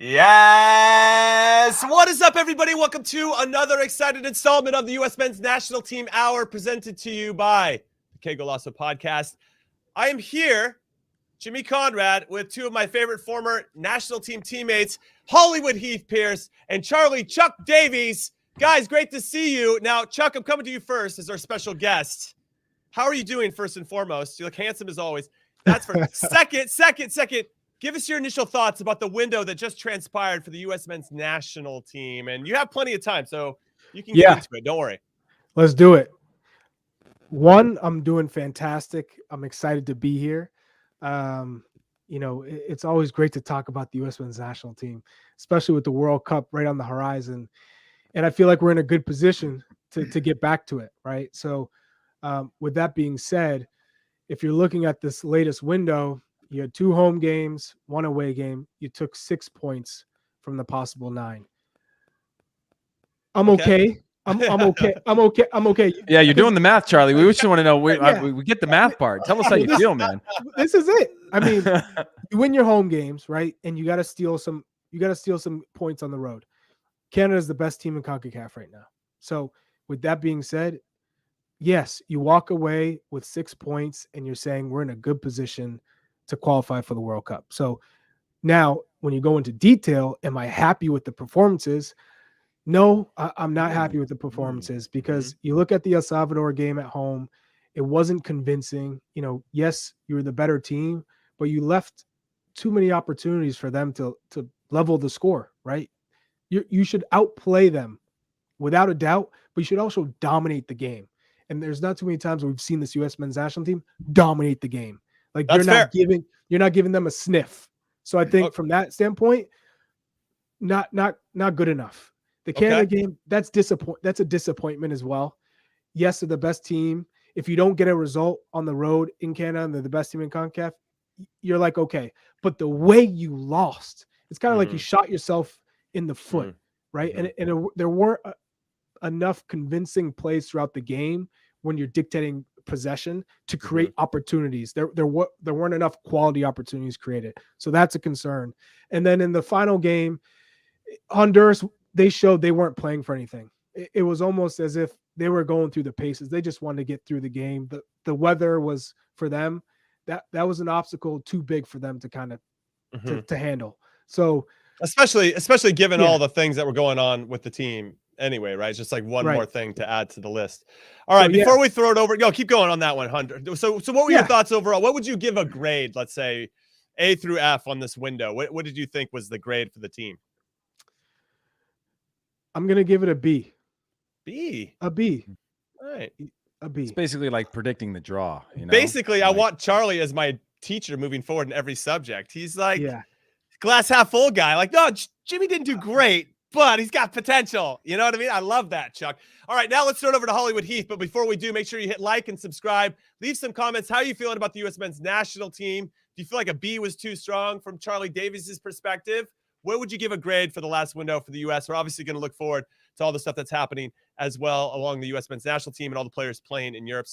Yes! What is up, everybody? Welcome to another excited installment of the U.S. Men's National Team Hour, presented to you by the Qué Golazo podcast. I am here, Jimmy Conrad, with two of my favorite former national team teammates, Hollywood Heath Pearce and Charlie Chuck Davies. Guys, great to see you. Now, Chuck, I'm coming to you first as our special guest. How are you doing, first and foremost? You look handsome as always. That's for second. Give us your initial thoughts about the window that just transpired for the U.S. Men's National Team. And you have plenty of time, so you can get into it. Don't worry. Let's do it. One, I'm doing fantastic. I'm excited to be here. It's always great to talk about the U.S. Men's National Team, especially with the World Cup right on the horizon. And I feel like we're in a good position to get back to it, right? So with that being said, if you're looking at this latest window, you had 2 home games, 1 away game. You took 6 points from the possible 9. I'm okay. I'm okay. Yeah, you're doing the math, Charlie. We just want to know. We get the math part. Tell us how you feel, man. This is it. I mean, you win your home games, right? And you got to steal some. You got to steal some points on the road. Canada is the best team in Concacaf right now. So, with that being said, yes, you walk away with 6 points, and you're saying we're in a good position to qualify for the World Cup. So now when you go into detail, am I happy with the performances? No, I'm not happy with the performances because you look at the El Salvador game at home, it wasn't convincing. Yes, you were the better team, but you left too many opportunities for them to level the score, right? You should outplay them without a doubt, but you should also dominate the game. And there's not too many times where we've seen this U.S. Men's National Team dominate the game. Like you're not giving them a sniff. So I think from that standpoint, not good enough. The Canada game, that's a disappointment as well. Yes, they're the best team. If you don't get a result on the road in Canada and they're the best team in CONCACAF, you're like, okay. But the way you lost, it's kind of like you shot yourself in the foot, right? And there weren't enough convincing plays throughout the game when you're dictating possession to create opportunities. There weren't enough quality opportunities created. So that's a concern. And then in the final game, Honduras, they showed they weren't playing for anything. It was almost as if they were going through the paces. They just wanted to get through the game. The weather was for them. That was an obstacle too big for them to kind of to handle. So especially given all the things that were going on with the team anyway, right? It's just like one more thing to add to the list. All right, before we throw it over, keep going on that one, Hunter. So what were your thoughts overall? What would you give a grade, let's say A through F on this window? What did you think was the grade for the team? I'm going to give it a B. A B. All right. A B. It's basically like predicting the draw. Basically, I want Charlie as my teacher moving forward in every subject. He's like glass half full guy. Like, no, Jimmy didn't do great, but he's got potential. You know what I mean? I love that, Chuck. All right, now let's turn over to Hollywood Heath. But before we do, make sure you hit like and subscribe. Leave some comments. How are you feeling about the U.S. Men's National Team? Do you feel like a B was too strong from Charlie Davies' perspective? What would you give a grade for the last window for the U.S.? We're obviously going to look forward to all the stuff that's happening as well along the U.S. Men's National Team and all the players playing in Europe.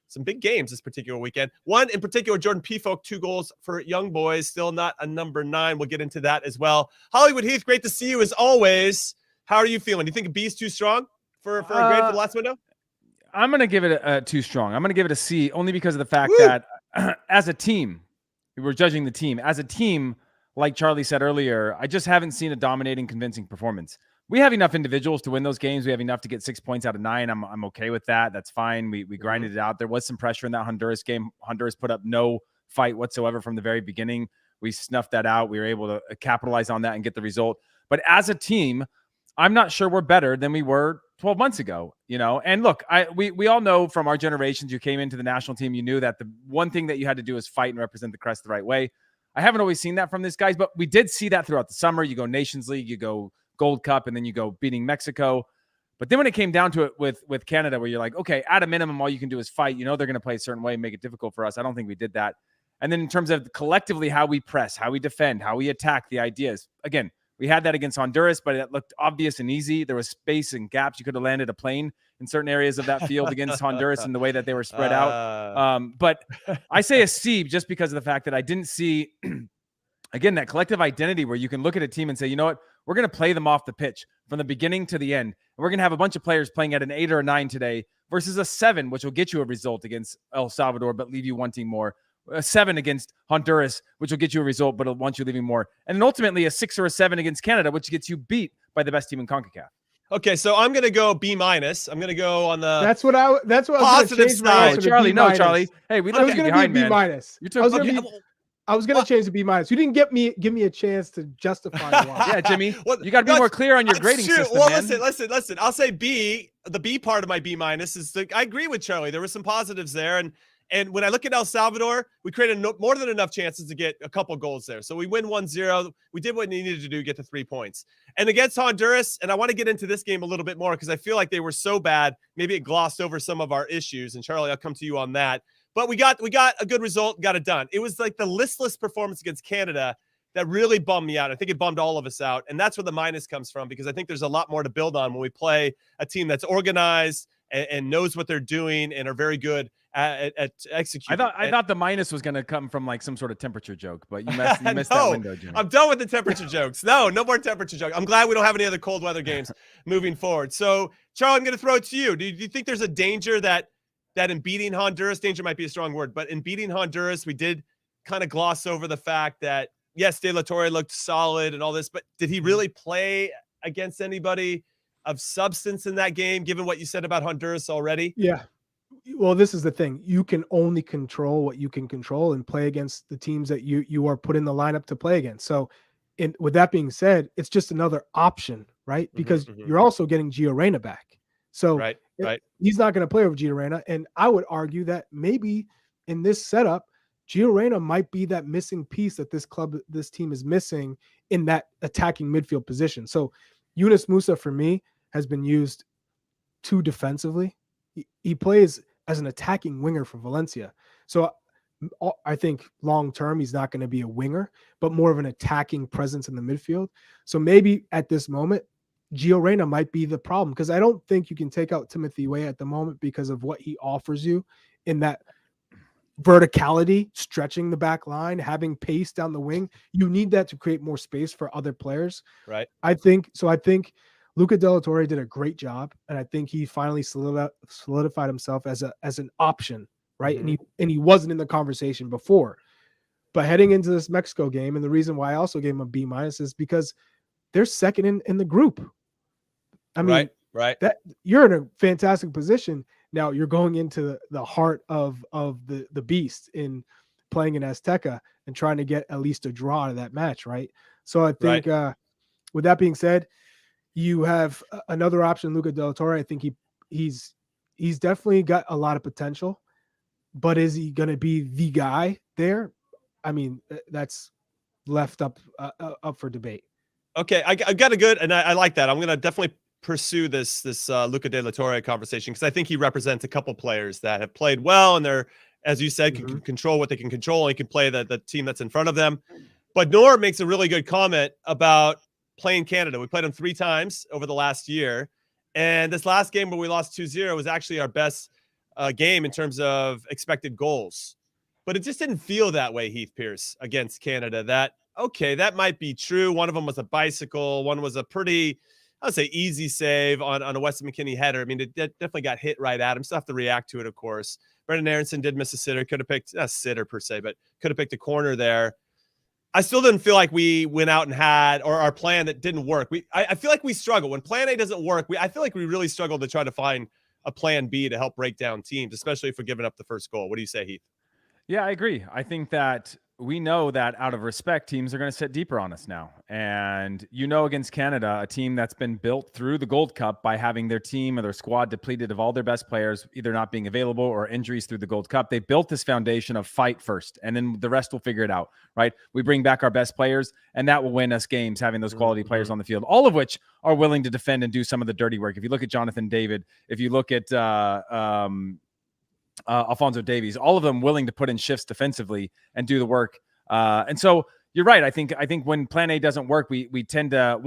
Some big games this particular weekend. One in particular, Jordan Pefok, 2 goals for young boys. Still not a number 9. We'll get into that as well. Hollywood Heath, great to see you as always. How are you feeling? Do you think a B is too strong for a grade for the last window? I'm going to give it a too strong. I'm going to give it a C only because of the fact that as a team, we're judging the team. As a team, like Charlie said earlier, I just haven't seen a dominating, convincing performance. We have enough individuals to win those games. We have enough to get 6 points out of 9. I'm okay with that. That's fine. We grinded it out. There was some pressure in that Honduras game. Honduras put up no fight whatsoever from the very beginning. We snuffed that out. We were able to capitalize on that and get the result. But as a team, I'm not sure we're better than we were 12 months ago, And look, we all know from our generations, you came into the national team, you knew that the one thing that you had to do is fight and represent the crest the right way. I haven't always seen that from these guys, but we did see that throughout the summer. You go Nations League, you go Gold Cup, and then you go beating Mexico. But then when it came down to it with Canada, where you're like, okay, at a minimum, all you can do is fight. They're going to play a certain way and make it difficult for us. I don't think we did that. And then in terms of collectively how we press, how we defend, how we attack the ideas, again, we had that against Honduras, but it looked obvious and easy. There was space and gaps. You could have landed a plane in certain areas of that field against Honduras and the way that they were spread out. But I say a C just because of the fact that I didn't see again, that collective identity where you can look at a team and say, you know what, we're going to play them off the pitch from the beginning to the end. And we're going to have a bunch of players playing at an 8 or a 9 today versus a 7, which will get you a result against El Salvador, but leave you wanting more. A 7 against Honduras, which will get you a result, but it'll want you leaving more. And then ultimately a 6 or a 7 against Canada, which gets you beat by the best team in CONCACAF. Okay, so I'm gonna go B-. I'm gonna go on the that's what I was positive side. Charlie, no, Charlie. Hey, we left you behind, man. I was gonna change to B-. You didn't give me a chance to justify why. Yeah, Jimmy, you got to be more clear on your grading system. Well, man. listen. I'll say B. The B part of my B- is I agree with Charlie. There were some positives there, and when I look at El Salvador, we created more than enough chances to get a couple goals there. So we win 1-0. We did what we needed to do, get the 3 points. And against Honduras, and I want to get into this game a little bit more because I feel like they were so bad. Maybe it glossed over some of our issues. And Charlie, I'll come to you on that. But we got a good result, got it done. It was like the listless performance against Canada that really bummed me out. I think it bummed all of us out. And that's where the minus comes from, because I think there's a lot more to build on when we play a team that's organized and knows what they're doing and are very good at executing. I thought the minus was going to come from like some sort of temperature joke, but you missed that window, Jimmy. I'm done with the temperature jokes. No more temperature jokes. I'm glad we don't have any other cold weather games moving forward. So, Charlie, I'm going to throw it to you. Do you think there's a danger that in beating Honduras, danger might be a strong word, but in beating Honduras, we did kind of gloss over the fact that, yes, De La Torre looked solid and all this, but did he really play against anybody of substance in that game, given what you said about Honduras already? Yeah. Well, this is the thing. You can only control what you can control and play against the teams that you are put in the lineup to play against. So with that being said, it's just another option, right? Because you're also getting Gio Reyna back. So right. He's not going to play over Gio Reyna. And I would argue that maybe in this setup, Gio Reyna might be that missing piece that this team is missing in that attacking midfield position. So Yunus Musa, for me, has been used too defensively. He plays as an attacking winger for Valencia. So I think long-term, he's not going to be a winger, but more of an attacking presence in the midfield. So maybe at this moment, Gio Reyna might be the problem, because I don't think you can take out Timothy Weah at the moment because of what he offers you in that verticality, stretching the back line, having pace down the wing. You need that to create more space for other players. Right. I think Luca De La Torre did a great job, and I think he finally solidified himself as an option, right? And he wasn't in the conversation before. But heading into this Mexico game, and the reason why I also gave him a B- is because they're second in the group. I mean, right. That you're in a fantastic position. Now you're going into the heart of the beast in playing in Azteca and trying to get at least a draw out of that match, right? So I think with that being said, you have another option, Luca De La Torre. I think he's definitely got a lot of potential, but is he going to be the guy there? I mean, that's left up for debate. Okay, I got a good, and I like that. I'm going to definitely pursue this Luca De La Torre conversation, because I think he represents a couple players that have played well, and they're, as you said, can control what they can control, and he can play the team that's in front of them. But Nor makes a really good comment about playing Canada. We played them 3 times over the last year, and this last game where we lost 2-0 was actually our best game in terms of expected goals. But it just didn't feel that way, Heath Pearce, against Canada. That might be true. One of them was a bicycle. One was a pretty, I would say, easy save on a Weston McKennie header. I mean, it definitely got hit right at him. Still have to react to it, of course. Brendan Aronson did miss a sitter. Could have picked, not a sitter per se, but could have picked a corner there. I still didn't feel like we went out and had, or our plan that didn't work. I feel like we struggle. When plan A doesn't work, I feel like we really struggle to try to find a plan B to help break down teams, especially if we're giving up the first goal. What do you say, Heath? Yeah, I agree. I think that we know that out of respect, teams are going to sit deeper on us now. And against Canada, a team that's been built through the Gold Cup by having their team or their squad depleted of all their best players, either not being available or injuries through the Gold Cup. They built this foundation of fight first, and then the rest will figure it out, right? We bring back our best players, and that will win us games, having those quality players on the field, all of which are willing to defend and do some of the dirty work. If you look at Jonathan David, if you look at Alphonso Davies, all of them willing to put in shifts defensively and do the work. And so you're right. I think when plan A doesn't work, we tend to,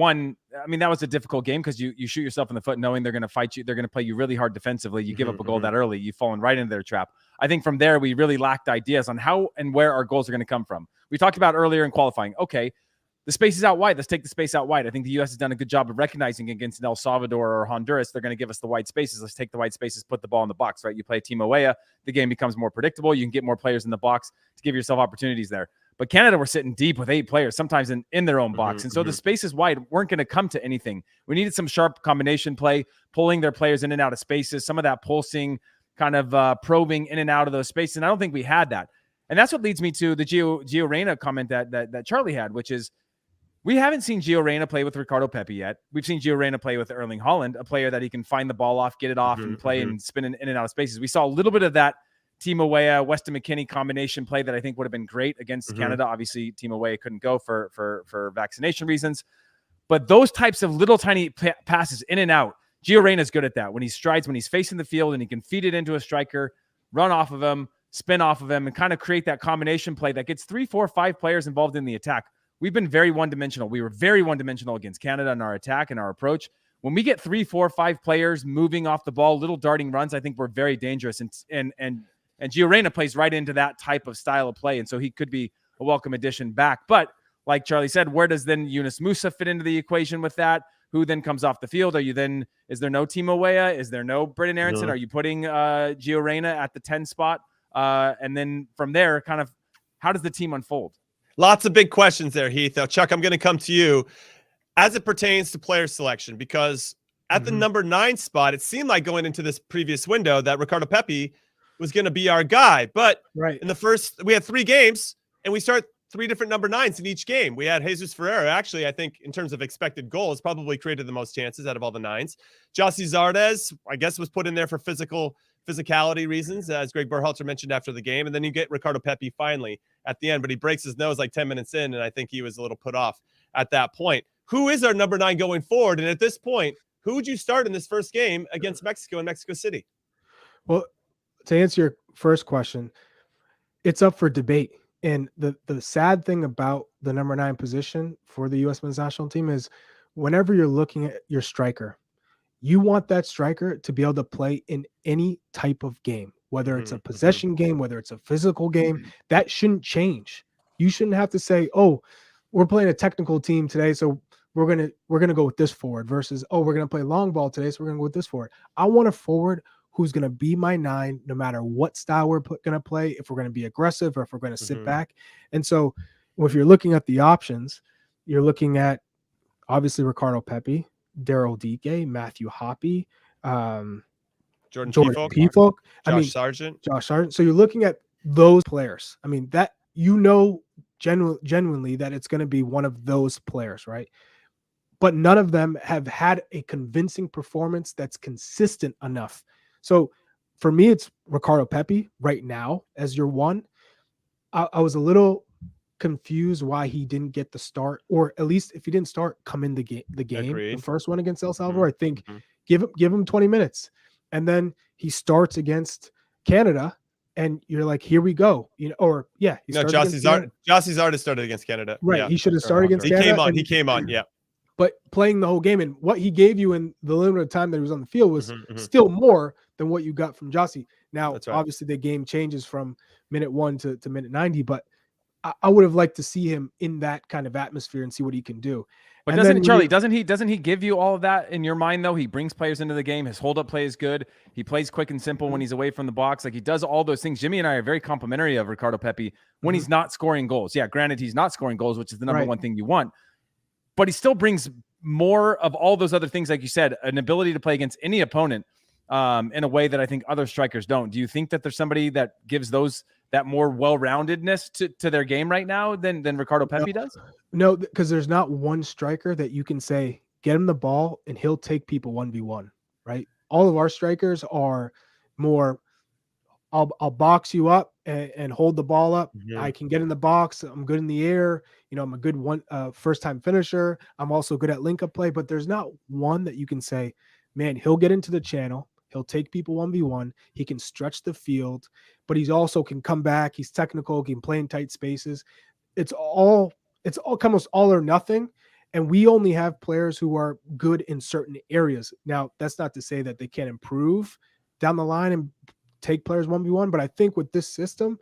I mean, that was a difficult game because you shoot yourself in the foot knowing they're going to fight you. They're going to play you really hard defensively. You give up a goal that early, you've fallen right into their trap. I think from there, we really lacked ideas on how and where our goals are going to come from. We talked about earlier in qualifying. Okay, the space is out wide. Let's take the space out wide. I think the U.S. has done a good job of recognizing against El Salvador or Honduras, they're going to give us the wide spaces. Let's take the wide spaces, put the ball in the box, right? You play Team Awea, the game becomes more predictable. You can get more players in the box to give yourself opportunities there. But Canada were sitting deep with 8 players, sometimes in their own box. And so the spaces wide weren't going to come to anything. We needed some sharp combination play, pulling their players in and out of spaces, some of that pulsing, kind of probing in and out of those spaces. And I don't think we had that. And that's what leads me to the Gio Reyna comment that Charlie had, which is we haven't seen Gio Reyna play with Ricardo Pepi yet. We've seen Gio Reyna play with Erling Haaland, a player that he can find the ball off, get it off, and play and spin in and out of spaces. We saw a little bit of that Team Awea, Weston McKennie combination play that I think would have been great against Canada. Obviously, Team Awea couldn't go for vaccination reasons. But those types of little tiny passes in and out, Gio Reyna is good at that. When he strides, when he's facing the field and he can feed it into a striker, run off of him, spin off of him, and kind of create that combination play that gets 3, 4, 5 players involved in the attack. We've been very one-dimensional. We were very one-dimensional against Canada in our attack and our approach. When we get 3, 4, 5 players moving off the ball, little darting runs, I think we're very dangerous. And Gio Reyna plays right into that type of style of play. And so he could be a welcome addition back. But like Charlie said, where does then Yunus Musa fit into the equation with that? Who then comes off the field? Is there no Team Awea? Is there no Britton Aronson? No. Are you putting Gio Reyna at the 10 spot? And then from there, kind of, how does the team unfold? Lots of big questions there, Heath. Now, Chuck, I'm going to come to you as it pertains to player selection, because at the number 9 spot, it seemed like going into this previous window that Ricardo Pepi was going to be our guy. But in the first, we had 3 games, and we start 3 different number 9s in each game. We had Jesus Ferreira, actually, I think, in terms of expected goals, probably created the most chances out of all the 9s. Jossie Zardes, I guess, was put in there for physicality reasons, as Greg Berhalter mentioned after the game. And then you get Ricardo Pepi finally at the end, but he breaks his nose like 10 minutes in, and I think he was a little put off at that point. Who is our number 9 going forward? And at this point, who would you start in this first game against Mexico in Mexico City? Well, to answer your first question, it's up for debate. And the sad thing about the number 9 position for the U.S. men's national team is whenever you're looking at your striker, you want that striker to be able to play in any type of game, whether it's a possession game, whether it's a physical game. That shouldn't change. You shouldn't have to say, oh, we're playing a technical team today, so we're gonna go with this forward versus, oh, we're gonna play long ball today, so we're gonna go with this forward. I want a forward who's gonna be my 9, no matter what style we're gonna play, if we're gonna be aggressive or if we're gonna sit back. And so if you're looking at the options, you're looking at obviously Ricardo Pepi, Daryl Dike, Matthew Hoppe, Jordan Pefok, Josh Sargent. So you're looking at those players. I mean, that genuinely that it's going to be one of those players, right? But none of them have had a convincing performance that's consistent enough. So for me, it's Ricardo Pepi right now as your 1. I was a little confused why he didn't get the start, or at least if he didn't start, come in the game. Agreed. The first one against El Salvador, I think give him 20 minutes, and then he starts against Canada, and you're like, here we go, Jossie Zardes started against Canada, right? Yeah. He should have started against Canada. He came on, yeah. But playing the whole game and what he gave you in the limited time that he was on the field was still more than what you got from Jossie. Now, obviously, the game changes from minute 1 to minute 90, but I would have liked to see him in that kind of atmosphere and see what he can do. But doesn't he give you all of that in your mind, though? He brings players into the game. His hold-up play is good. He plays quick and simple when he's away from the box. Like, he does all those things. Jimmy and I are very complimentary of Ricardo Pepi when he's not scoring goals. Yeah, granted, he's not scoring goals, which is the number 1 thing you want. But he still brings more of all those other things, like you said, an ability to play against any opponent in a way that I think other strikers don't. Do you think that there's somebody that gives that more well-roundedness to their game right now than Ricardo Pepi does? No, because there's not one striker that you can say, get him the ball and he'll take people 1v1, right? All of our strikers are more, I'll box you up and hold the ball up. I can get in the box. I'm good in the air. I'm a good first-time finisher. I'm also good at link-up play, but there's not one that you can say, man, he'll get into the channel. He'll take people 1v1. He can stretch the field, but he's also can come back. He's technical. He can play in tight spaces. It's almost all or nothing. And we only have players who are good in certain areas. Now, that's not to say that they can't improve down the line and take players 1v1, but I think with this system,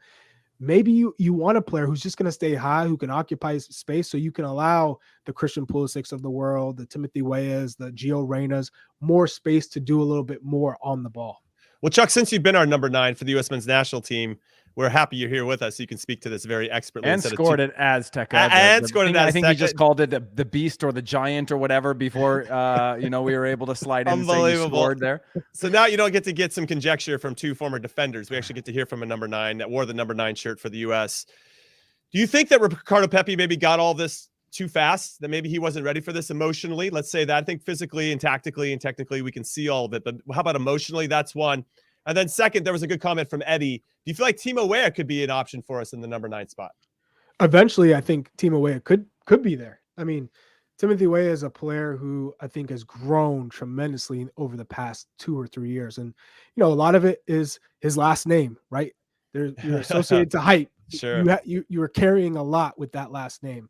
maybe you want a player who's just going to stay high, who can occupy space, so you can allow the Christian Pulisics of the world, the Timothy Weahs, the Gio Reynas, more space to do a little bit more on the ball. Well, Chuck, since you've been our number 9 for the U.S. men's national team, we're happy you're here with us. So you can speak to this very expertly. And scored it as Azteca. I think he just called it the beast or the giant or whatever before we were able to slide in and say you scored there. So now you don't get to get some conjecture from 2 former defenders. We actually get to hear from a number 9 that wore the number 9 shirt for the U.S. Do you think that Ricardo Pepi maybe got all this too fast, that maybe he wasn't ready for this emotionally? Let's say that. I think physically and tactically and technically we can see all of it, but how about emotionally? That's one. And then second, there was a good comment from Eddie. Do you feel like Timo Weah could be an option for us in the number 9 spot? Eventually, I think Timo Weah could be there. I mean, Timothy Weah is a player who I think has grown tremendously over the past 2 or 3 years. And, a lot of it is his last name, right? You're associated to hype. Sure. You are carrying a lot with that last name.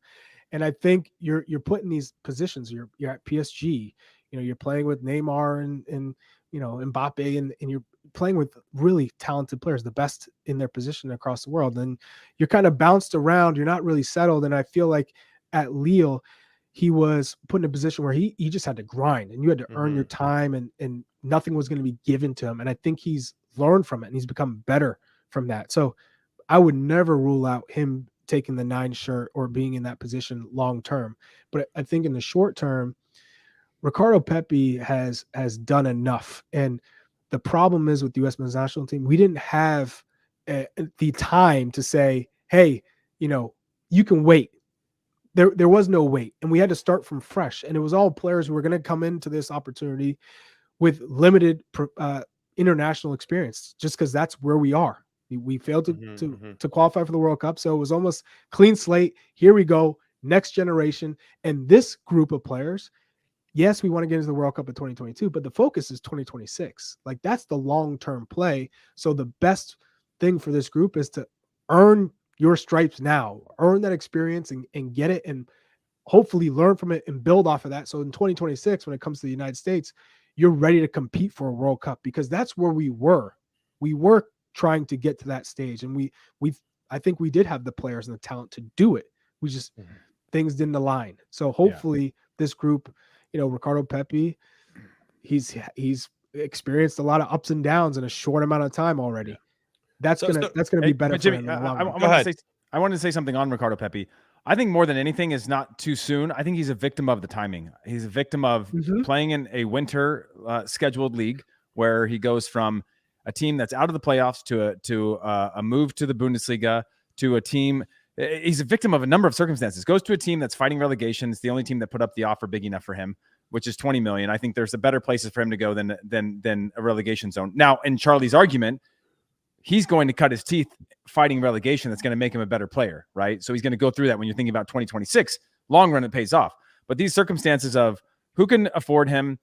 And I think you're put in these positions. You're at PSG, you're playing with Neymar and Mbappe, and you're playing with really talented players, the best in their position across the world. And you're kind of bounced around. You're not really settled. And I feel like at Lille, he was put in a position where he just had to grind, and you had to earn your time, and nothing was going to be given to him. And I think he's learned from it, and he's become better from that. So I would never rule out him taking the 9 shirt or being in that position long term. But I think in the short term, Ricardo Pepi has done enough. And the problem is with the U.S. men's national team, we didn't have the time to say, hey, you can wait. There was no wait. And we had to start from fresh. And it was all players who were going to come into this opportunity with limited international experience, just because that's where we are. We failed to qualify for the World Cup. So it was almost clean slate. Here we go. Next generation. And this group of players, yes, we want to get into the World Cup in 2022, but the focus is 2026. Like, that's the long-term play. So the best thing for this group is to earn your stripes now, earn that experience and get it, and hopefully learn from it and build off of that. So in 2026, when it comes to the United States, you're ready to compete for a World Cup, because that's where we were. We were trying to get to that stage. And I think we did have the players and the talent to do it. We just, things didn't align. So hopefully this group, Ricardo Pepi, he's experienced a lot of ups and downs in a short amount of time already. That's gonna be better for Jimmy, him. I wanted to say something on Ricardo Pepi. I think more than anything is not too soon. I think he's a victim of the timing. He's a victim of playing in a winter scheduled league where he goes from a team that's out of the playoffs to a move to the Bundesliga, to a team. He's a victim of a number of circumstances. Goes to a team that's fighting relegation. It's the only team that put up the offer big enough for him, which is 20 million. I think there's a better places for him to go than a relegation zone. Now, in Charlie's argument, he's going to cut his teeth fighting relegation. That's going to make him a better player, right? So he's going to go through that when you're thinking about 2026. Long run, it pays off. But these circumstances of who can afford him,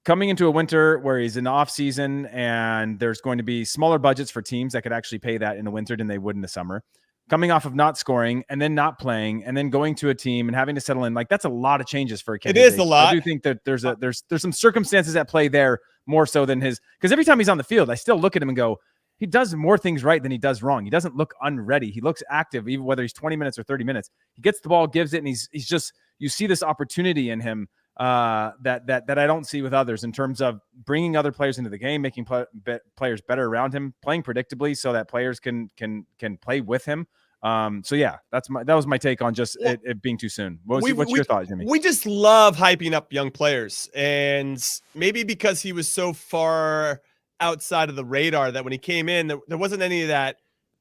coming into a winter where he's in the off season and there's going to be smaller budgets for teams that could actually pay that in the winter than they would in the summer, coming off of not scoring and then not playing and then going to a team and having to settle in, like, that's a lot of changes for a kid. It is a lot. I do think that there's some circumstances at play there more so than his, because every time he's on the field, I still look at him and go, he does more things right than he does wrong. He doesn't look unready. He looks active, even whether he's 20 minutes or 30 minutes. He gets the ball, gives it, and he's just, you see this opportunity in him that I don't see with others in terms of bringing other players into the game, making players better around him, playing predictably so that players can play with him. So yeah, that was my take on just it being too soon. What's your thought, Jimmy? We just love hyping up young players, and maybe because he was so far outside of the radar that when he came in, there wasn't any of that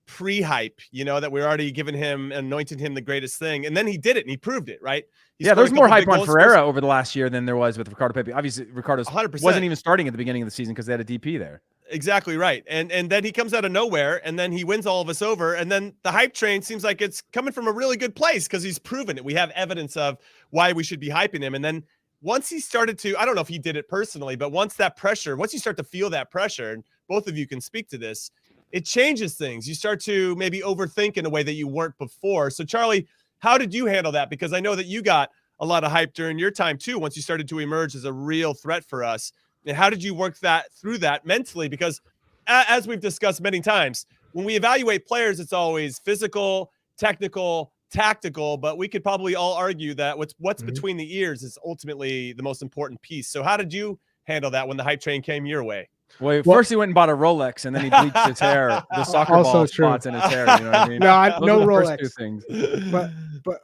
pre-hype, that we're already giving him, anointed him the greatest thing. And then he did it and he proved it, right? There's more hype on Ferreira over the last year than there was with Ricardo Pepi. Obviously, Ricardo 100%. wasn't even starting at the beginning of the season because they had a DP there. Exactly right. And then he comes out of nowhere and then he wins all of us over. And then the hype train seems like it's coming from a really good place because he's proven it. We have evidence of why we should be hyping him. And then once he started to, I don't know if he did it personally, but once you start to feel that pressure, and both of you can speak to this, it changes things. You start to maybe overthink in a way that you weren't before. So Charlie, how did you handle that? Because I know that you got a lot of hype during your time too, once you started to emerge as a real threat for us. And how did you work through that mentally? Because as we've discussed many times, when we evaluate players, it's always physical, technical, tactical, but we could probably all argue that what's between the ears is ultimately the most important piece. So how did you handle that when the hype train came your way? Well, first he went and bought a Rolex, and then he bleached his hair, the soccer ball spots in his hair. You know what I mean? No Rolex. First two things.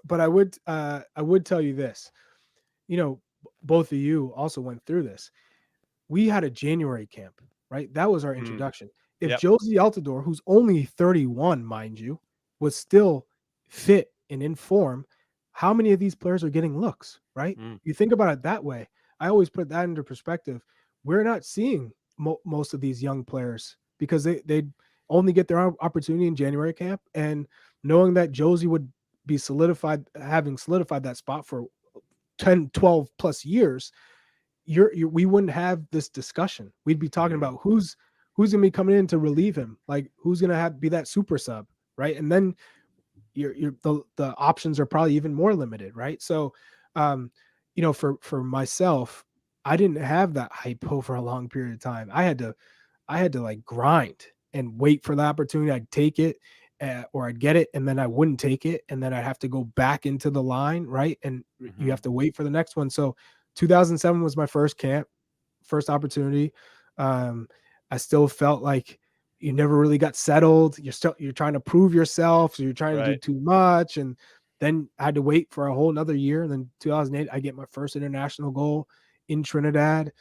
But I would tell you this. You know, both of you also went through this. We had a January camp, right? That was our introduction. If Josie Altidore, who's only 31, mind you, was still fit and in form, how many of these players are getting looks, right? You think about it that way. I always put that into perspective. We're not seeing most of these young players because they only get their opportunity in January camp, and knowing that Josie would be having solidified that spot for 10, 12 plus years, we wouldn't have this discussion. We'd be talking about who's going to be coming in to relieve him, like who's going to be that super sub, right? And then the options are probably even more limited, right? So, you know, for myself, I didn't have that hype over a long period of time. I had to like grind and wait for the opportunity. I'd take it or I'd get it, and then I wouldn't take it, and then I'd have to go back into the line, right? And you have to wait for the next one. So 2007 was my first camp, first opportunity. I still felt like you never really got settled. You're trying to prove yourself. So you're trying to do too much. And then I had to wait for a whole nother year. And then 2008, I get my first international goal in Trinidad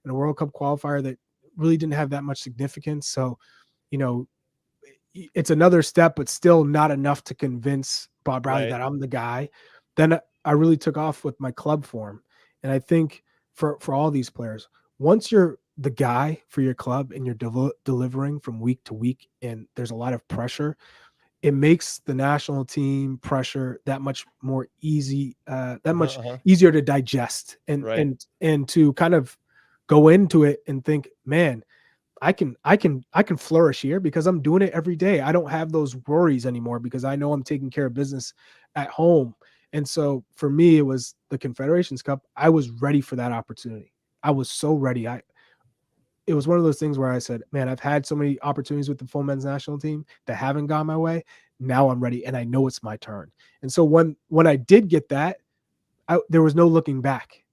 in a World Cup qualifier that really didn't have that much significance. So, you know, it's another step, but still not enough to convince Bob Bradley that I'm the guy. Then I really took off with my club form. And I think for all these players, once you're the guy for your club and you're delivering from week to week and there's a lot of pressure, it makes the national team pressure that much more easy, much easier to digest and to kind of go into it and think, man, I can flourish here because I'm doing it every day. I don't have those worries anymore because I know I'm taking care of business at home. And so for me, it was the Confederations Cup. I was ready for that opportunity. I was so ready. It was one of those things where I said, man, I've had so many opportunities with the full men's national team that haven't gone my way. Now I'm ready, and I know it's my turn. And so when I did get that, there was no looking back.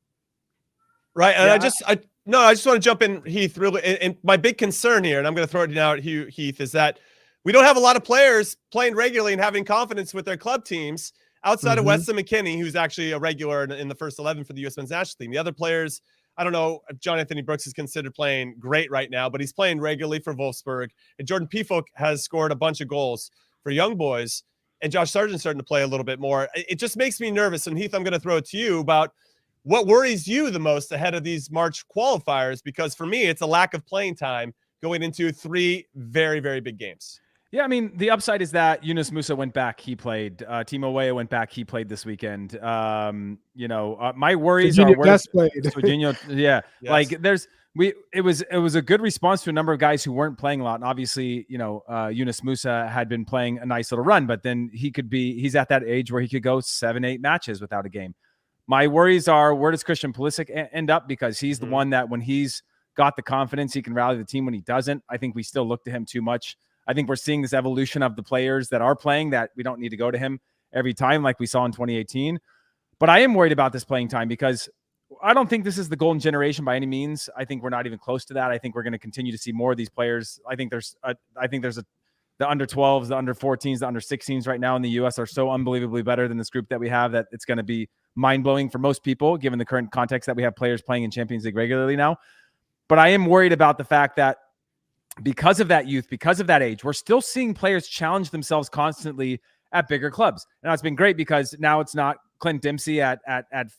Right. And I just want to jump in, Heath, really. And my big concern here, and I'm going to throw it now at Heath, is that we don't have a lot of players playing regularly and having confidence with their club teams outside of Weston McKinney, who's actually a regular in the first 11 for the U.S. men's national team. The other players, I don't know if John Anthony Brooks is considered playing great right now, but he's playing regularly for Wolfsburg. And Jordan Pefok has scored a bunch of goals for young boys. And Josh Sargent's starting to play a little bit more. It just makes me nervous. And Heath, I'm going to throw it to you about what worries you the most ahead of these March qualifiers, because for me, it's a lack of playing time going into 3 very, very big games. Yeah, I mean, the upside is that Yunus Musa went back. He played. Timo Weah went back. He played this weekend. My worries are where Serginho, yes. Like it was a good response to a number of guys who weren't playing a lot. And obviously, Yunus Musa had been playing a nice little run, but then he's at that age where he could go 7-8 matches without a game. My worries are, where does Christian Pulisic end up? Because he's the one that when he's got the confidence, he can rally the team. When he doesn't, I think we still look to him too much. I think we're seeing this evolution of the players that are playing that we don't need to go to him every time like we saw in 2018. But I am worried about this playing time because I don't think this is the golden generation by any means. I think we're not even close to that. I think we're going to continue to see more of these players. I think there's the under 12s, the under 14s, the under 16s right now in the U.S. are so unbelievably better than this group that we have that it's going to be mind-blowing for most people, given the current context that we have players playing in Champions League regularly now. But I am worried about the fact that because of that youth, because of that age, we're still seeing players challenge themselves constantly at bigger clubs. And it's been great because now it's not Clint Dempsey at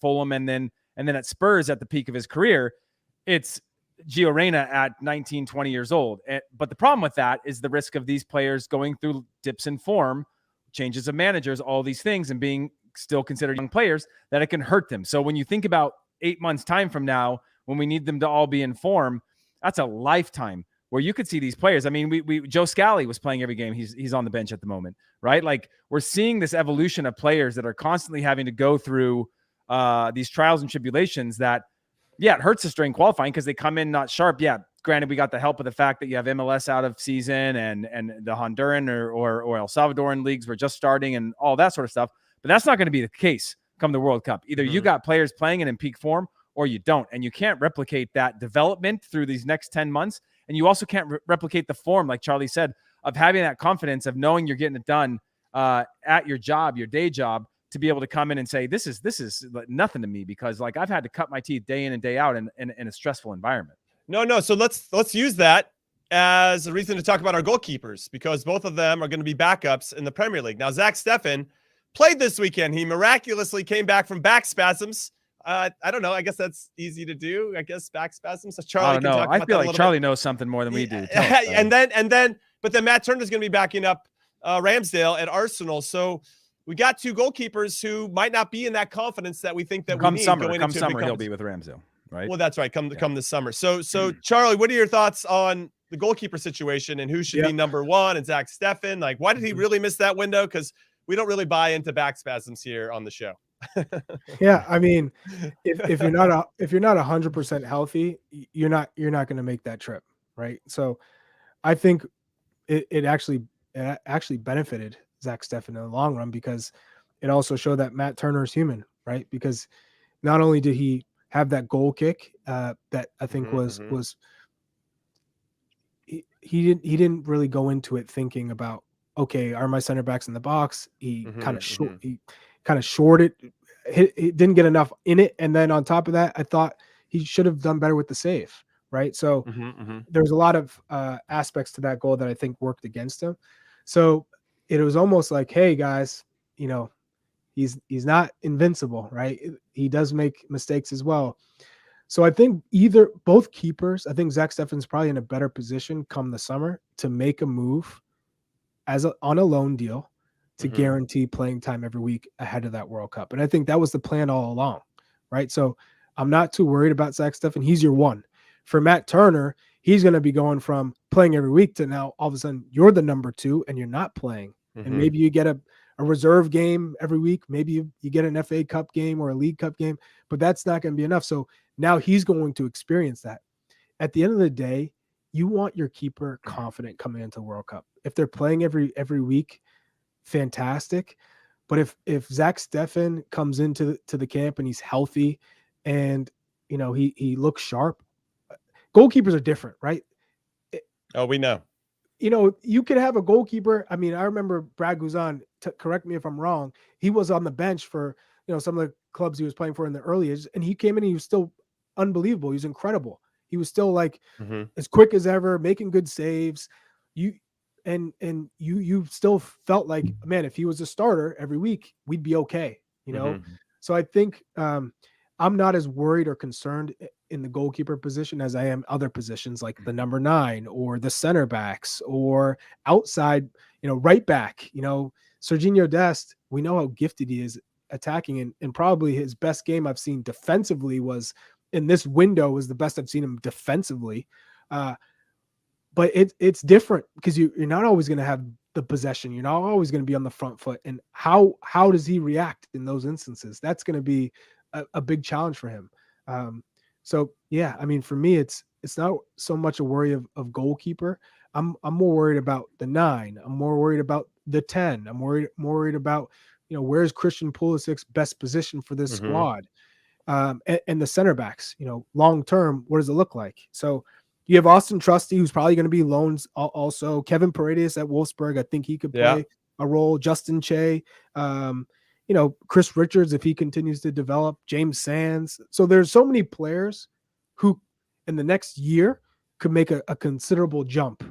Fulham and then at Spurs at the peak of his career. It's Gio Reyna at 19, 20 years old. But the problem with that is the risk of these players going through dips in form, changes of managers, all these things, and being still considered young players, that it can hurt them. So when you think about 8 months' time from now, when we need them to all be in form, that's a lifetime where you could see these players. I mean, Joe Scally was playing every game. He's on the bench at the moment, right? Like, we're seeing this evolution of players that are constantly having to go through these trials and tribulations that, yeah, it hurts us during qualifying because they come in not sharp. Yeah, granted, we got the help of the fact that you have MLS out of season and the Honduran or El Salvadoran leagues were just starting and all that sort of stuff. But that's not going to be the case come the World Cup. Either you got players playing it in peak form or you don't. And you can't replicate that development through these next 10 months. And you also can't replicate the form, like Charlie said, of having that confidence of knowing you're getting it done at your job, your day job, to be able to come in and say, this is nothing to me, because like I've had to cut my teeth day in and day out in a stressful environment. No. So let's use that as a reason to talk about our goalkeepers, because both of them are going to be backups in the Premier League. Now, Zach Steffen played this weekend. He miraculously came back from back spasms. I don't know. I guess that's easy to do. I guess back spasms. So Charlie, I don't know. I feel like Charlie knows something more than we do. But then Matt Turner is going to be backing up Ramsdale at Arsenal. So we got two goalkeepers who might not be in that confidence that we think that we need. Come summer, he'll be with Ramsdale, right? Well, that's right. Come this summer. So Charlie, what are your thoughts on the goalkeeper situation and who should be number one? And Zach Steffen, like, why did he really miss that window? Because we don't really buy into back spasms here on the show. Yeah, I mean, if you're not 100% healthy, you're not going to make that trip, right? So I think it actually benefited Zach Steffen in the long run, because it also showed that Matt Turner is human, right? Because not only did he have that goal kick that I think was he didn't really go into it thinking about, okay, are my center backs in the box? He kind of shorted. He didn't get enough in it, and then on top of that, I thought he should have done better with the save, right? So there's a lot of aspects to that goal that I think worked against him. So it was almost like, hey guys, you know, he's not invincible, right? He does make mistakes as well. So I think both keepers, I think Zach Steffen's probably in a better position come the summer to make a move on a loan deal to guarantee playing time every week ahead of that World Cup. And I think that was the plan all along, right? So I'm not too worried about Zach Steffen. He's your one. For Matt Turner, he's going to be going from playing every week to now all of a sudden you're the number two and you're not playing. And maybe you get a reserve game every week. Maybe you get an FA Cup game or a League Cup game, but that's not going to be enough. So now he's going to experience that. At the end of the day, you want your keeper confident coming into World Cup. If they're playing every week, fantastic. But if Zach Steffen comes into the camp and he's healthy and, you know, he looks sharp, goalkeepers are different, right? Oh, we know. You know, you could have a goalkeeper. I mean, I remember Brad Guzan, correct me if I'm wrong, he was on the bench for, you know, some of the clubs he was playing for in the early years, and he came in and he was still unbelievable. He was incredible. He was still like as quick as ever, making good saves. You still felt like, man, if he was a starter every week, we'd be okay, you know? So I think I'm not as worried or concerned in the goalkeeper position as I am other positions like the number 9 or the center backs or outside, you know, right back. You know, Serginho Dest, we know how gifted he is attacking, and probably his best game I've seen defensively was in this window was the best I've seen him defensively. But it's different because you're not always going to have the possession. You're not always going to be on the front foot. And how does he react in those instances? That's going to be a big challenge for him. So yeah, I mean, for me, it's not so much a worry of goalkeeper. I'm more worried about the 9. I'm more worried about the 10. I'm more worried about, you know, where's Christian Pulisic's best position for this squad, and the center backs. You know, long term, what does it look like? So you have Austin Trusty, who's probably going to be loans. Also, Kevin Paredes at Wolfsburg, I think he could play a role. Justin Che. You know, Chris Richards, if he continues to develop, James Sands. So there's so many players who in the next year could make a considerable jump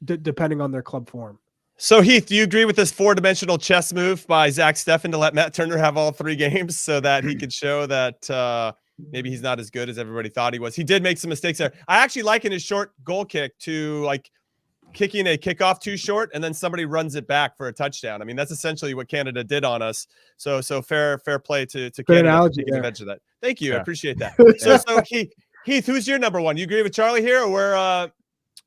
depending on their club form. So Heath, do you agree with this 4-dimensional chess move by Zach Steffen to let Matt Turner have all 3 games so that he could show that maybe he's not as good as everybody thought he was? He did make some mistakes there. I actually liken his short goal kick to like kicking a kickoff too short and then somebody runs it back for a touchdown. I mean, that's essentially what Canada did on us. So fair play to Canada for taking advantage of that. Thank you. I appreciate that. So Heath, who's your number 1? You agree with Charlie here, or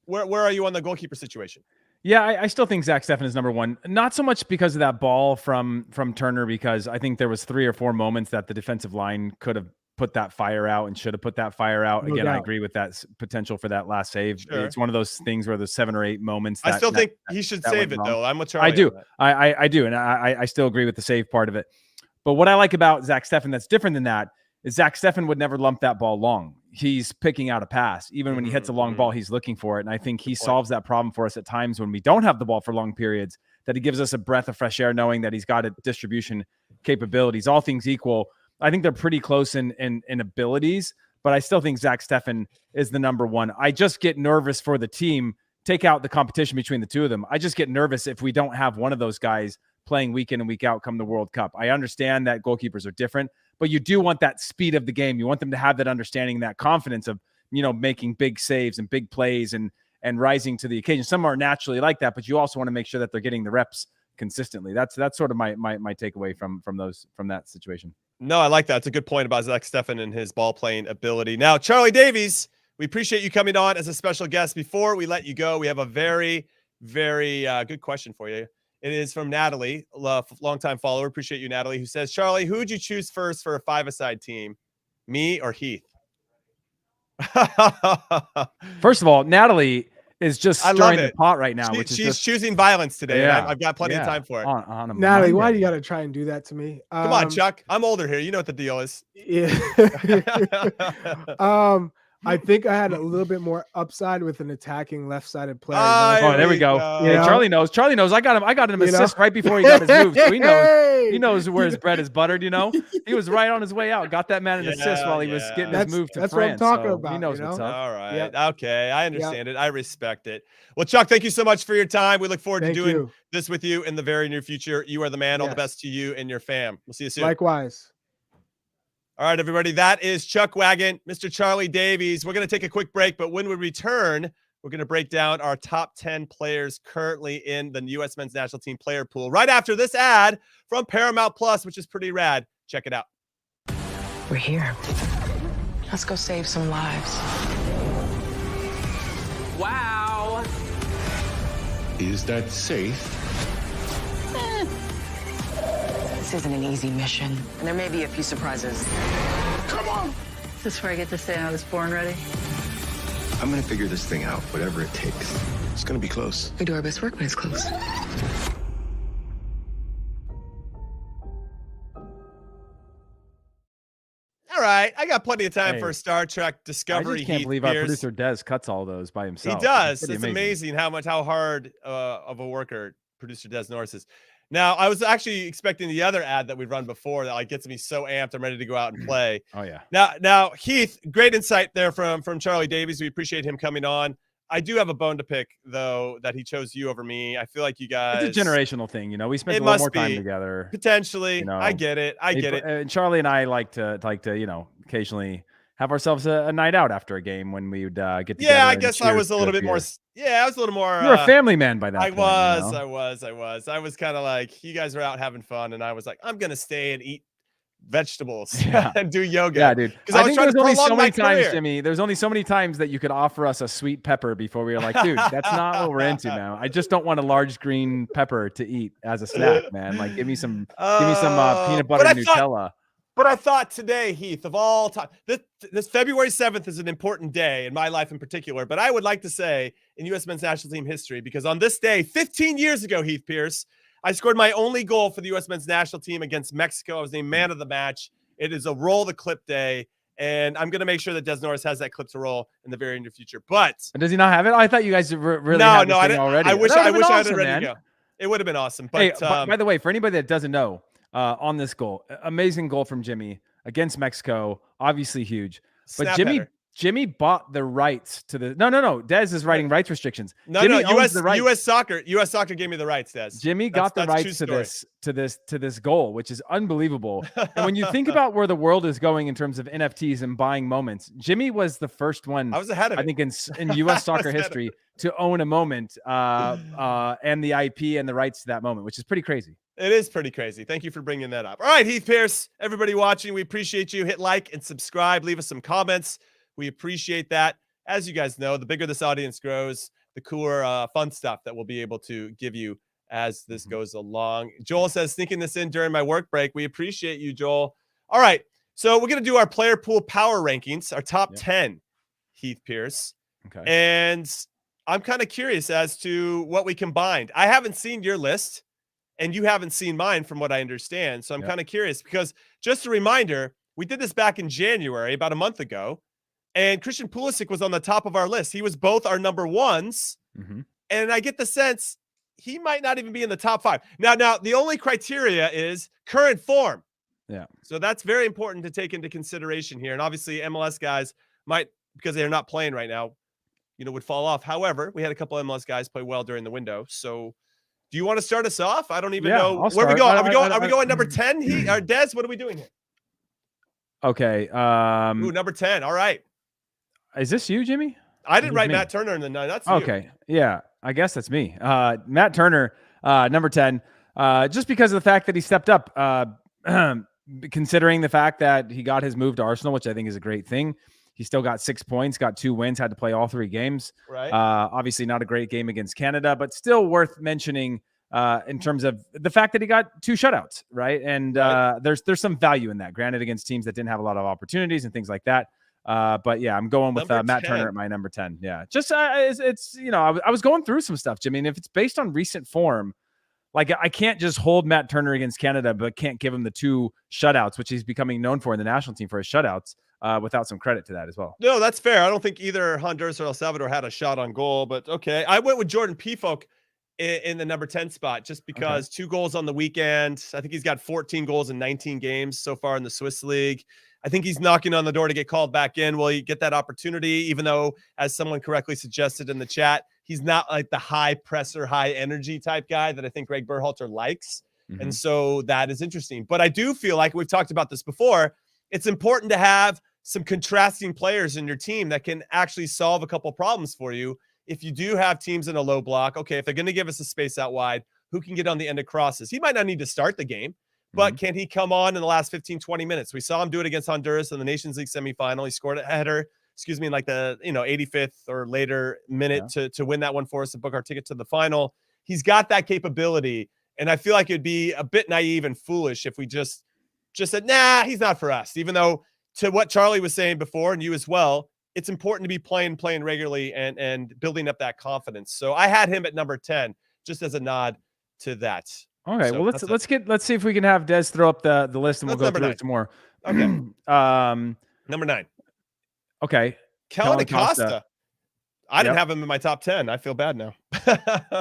where are you on the goalkeeper situation? Yeah, I still think Zach Steffen is number one. Not so much because of that ball from Turner, because I think there was 3 or 4 moments that the defensive line could have put that fire out and should have put that fire out. Again, I agree with that potential for that last save. Sure. It's one of those things where there's 7 or 8 moments. I still think he should save it, though. I'm with Charlie. I do. I do. And I still agree with the save part of it. But what I like about Zach Steffen that's different than that is Zach Steffen would never lump that ball long. He's picking out a pass. Even when he hits a long ball, he's looking for it. And I think he solves that problem for us at times when we don't have the ball for long periods, that he gives us a breath of fresh air, knowing that he's got a distribution capabilities. All things equal, I think they're pretty close in abilities, but I still think Zach Steffen is the number one. I just get nervous for the team. Take out the competition between the two of them. I just get nervous if we don't have one of those guys playing week in and week out come the World Cup. I understand that goalkeepers are different, but you do want that speed of the game. You want them to have that understanding, that confidence of, making big saves and big plays and rising to the occasion. Some are naturally like that, but you also want to make sure that they're getting the reps consistently. That's sort of my takeaway from that situation. No, I like that. It's a good point about Zach Steffen and his ball playing ability. Now, Charlie Davies, we appreciate you coming on as a special guest. Before we let you go, we have a very, very good question for you. It is from Natalie, a longtime follower. Appreciate you, Natalie, who says, Charlie, who would you choose first for a 5-a-side team, me or Heath? First of all, Natalie is just stirring the pot right now. She's choosing violence today. Yeah, and I've got plenty of time for it. On Natalie, why do you got to try and do that to me? Come on, Chuck. I'm older here. You know what the deal is. Yeah. I think I had a little bit more upside with an attacking left-sided player. There we go. Yeah, Charlie knows. Charlie knows. I got him assist right before he got his move. So he knows where his bread is buttered. He was right on his way out. Got that man an assist while he was getting his move to France. That's what I'm talking about. He knows what's up. All right. Yep. Okay. I understand it. I respect it. Well, Chuck, thank you so much for your time. We look forward to doing this with you in the very near future. You are the man. All the best to you and your fam. We'll see you soon. Likewise. All right, everybody, that is Chuck Wagon, Mr. Charlie Davies. We're going to take a quick break, but when we return, we're going to break down our top 10 players currently in the U.S. men's national team player pool right after this ad from Paramount Plus, which is pretty rad. Check it out. We're here. Let's go save some lives. Wow. Is that safe? This isn't an easy mission, and there may be a few surprises. Come on! Is this where I get to say I was born ready? I'm gonna figure this thing out, whatever it takes. It's gonna be close. We do our best work when it's close. All right, I got plenty of time for Star Trek Discovery. I just can't believe our producer Des cuts all those by himself. He does. It's amazing how hard of a worker producer Des Norris is. Now, I was actually expecting the other ad that we've run before that gets me so amped I'm ready to go out and play. Oh yeah. Now Heath, great insight there from Charlie Davies. We appreciate him coming on. I do have a bone to pick though that he chose you over me. I feel like you guys. It's a generational thing, we spent a lot more time together. Potentially, I get it. And Charlie and I like to occasionally have ourselves a night out after a game when we would get together. Yeah, I guess I was a little bit more. Yeah, I was a little more. You're a family man by that point. I was kind of like, you guys were out having fun, and I was like, I'm gonna stay and eat vegetables and do yoga. Yeah, dude. Because I was trying to only so many times, career. Jimmy. There's only so many times that you could offer us a sweet pepper before we were like, dude, that's not what we're into now. I just don't want a large green pepper to eat as a snack, man. Like, give me some peanut butter Nutella. But I thought today, Heath, of all time, this February 7th is an important day in my life in particular. But I would like to say in U.S. men's national team history, because on this day, 15 years ago, Heath Pearce, I scored my only goal for the U.S. men's national team against Mexico. I was named man of the match. It is a roll the clip day. And I'm going to make sure that Des Norris has that clip to roll in the very near future. But does he not have it? I thought you guys really had this thing already. I wish I had it ready to go. It would have been awesome. But hey, by the way, for anybody that doesn't know, on this goal, amazing goal from Jimmy against Mexico, obviously huge. But Jimmy bought the rights to the no. Des is writing rights restrictions. U.S. Soccer gave me the rights. Des. Jimmy got the rights to this goal, which is unbelievable. And when you think about where the world is going in terms of NFTs and buying moments, Jimmy was the first one. I was ahead of it. I think in U.S. soccer history to own a moment and the IP and the rights to that moment, which is pretty crazy. It is pretty crazy. Thank you for bringing that up. All right, Heath Pearce, everybody watching, we appreciate you. Hit like and subscribe. Leave us some comments. We appreciate that. As you guys know, the bigger this audience grows, the cooler, fun stuff that we'll be able to give you as this goes along. Joel says, sneaking this in during my work break. We appreciate you, Joel. All right. So we're going to do our player pool power rankings, our top 10, Heath Pearce. Okay. And I'm kind of curious as to what we combined. I haven't seen your list, and you haven't seen mine from what I understand. So I'm kind of curious because just a reminder, we did this back in January, about a month ago, and Christian Pulisic was on the top of our list. He was both our number ones, and I get the sense he might not even be in the top 5. Now, the only criteria is current form. Yeah. So that's very important to take into consideration here. And obviously MLS guys might, because they're not playing right now, would fall off. However, we had a couple MLS guys play well during the window. So do you want to start us off? I don't even know where we go. Are we going number 10? Or Des, what are we doing here? Okay. Number 10. All right. Is this you, Jimmy? I didn't write Matt Turner in the 9. That's okay. You. Yeah, I guess that's me. Matt Turner, number 10. Just because of the fact that he stepped up, considering the fact that he got his move to Arsenal, which I think is a great thing. He still got 6 points, got 2 wins, had to play all 3 games. Right. Obviously not a great game against Canada, but still worth mentioning in terms of the fact that he got 2 shutouts, right? And there's some value in that. Granted, against teams that didn't have a lot of opportunities and things like that. But yeah, I'm going with Matt Turner at my number 10. Yeah, just it's I was going through some stuff, Jimmy, and if it's based on recent form, like I can't just hold Matt Turner against Canada, but can't give him the 2 shutouts, which he's becoming known for in the national team for his shutouts. Without some credit to that as well. No, that's fair. I don't think either Honduras or El Salvador had a shot on goal, but okay. I went with Jordan Pefok in the number 10 spot just because 2 goals on the weekend. I think he's got 14 goals in 19 games so far in the Swiss League. I think he's knocking on the door to get called back in. Will he get that opportunity? Even though, as someone correctly suggested in the chat, he's not like the high presser, high energy type guy that I think Greg Berhalter likes. And so that is interesting. But I do feel like we've talked about this before. It's important to have some contrasting players in your team that can actually solve a couple problems for you. If you do have teams in a low block, okay, if they're going to give us a space out wide, who can get on the end of crosses? He might not need to start the game, but can he come on in the last 15, 20 minutes? We saw him do it against Honduras in the Nations League semifinal. He scored a header, in like the 85th or later minute to win that one for us and book our ticket to the final. He's got that capability, and I feel like it'd be a bit naive and foolish if we just said, nah, he's not for us, even though to what Charlie was saying before, and you as well, it's important to be playing regularly and building up that confidence. So I had him at number 10, just as a nod to that. Okay, so well let's see if we can have Des throw up the list and we'll go through it some more. Okay. Number 9. Okay. Kellen Acosta. I didn't have him in my top 10. I feel bad now.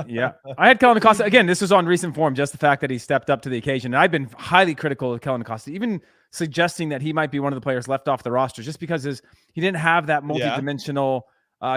Yeah. I had Kellen Acosta. Again, this was on recent form, just the fact that he stepped up to the occasion. And I've been highly critical of Kellen Acosta, even suggesting that he might be one of the players left off the roster just because he didn't have that multidimensional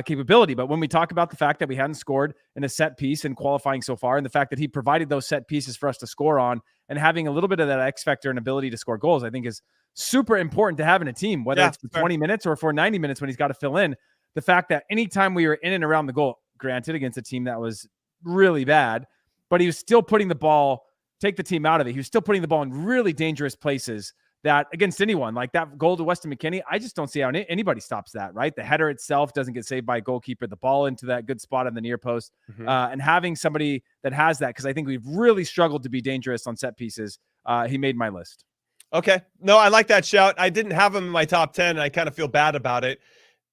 capability. But when we talk about the fact that we hadn't scored in a set piece in qualifying so far, and the fact that he provided those set pieces for us to score on, and having a little bit of that X factor and ability to score goals, I think is super important to have in a team, whether it's for 20 minutes or for 90 minutes when he's got to fill in. The fact that anytime we were in and around the goal, granted against a team that was really bad, but he was still putting the ball, take the team out of it. He was still putting the ball in really dangerous places that against anyone, like that goal to Weston McKennie, I just don't see how anybody stops that, right? The header itself doesn't get saved by a goalkeeper, the ball into that good spot on the near post, and having somebody that has that, because I think we've really struggled to be dangerous on set pieces. He made my list. Okay. No, I like that shout. I didn't have him in my top 10, and I kind of feel bad about it.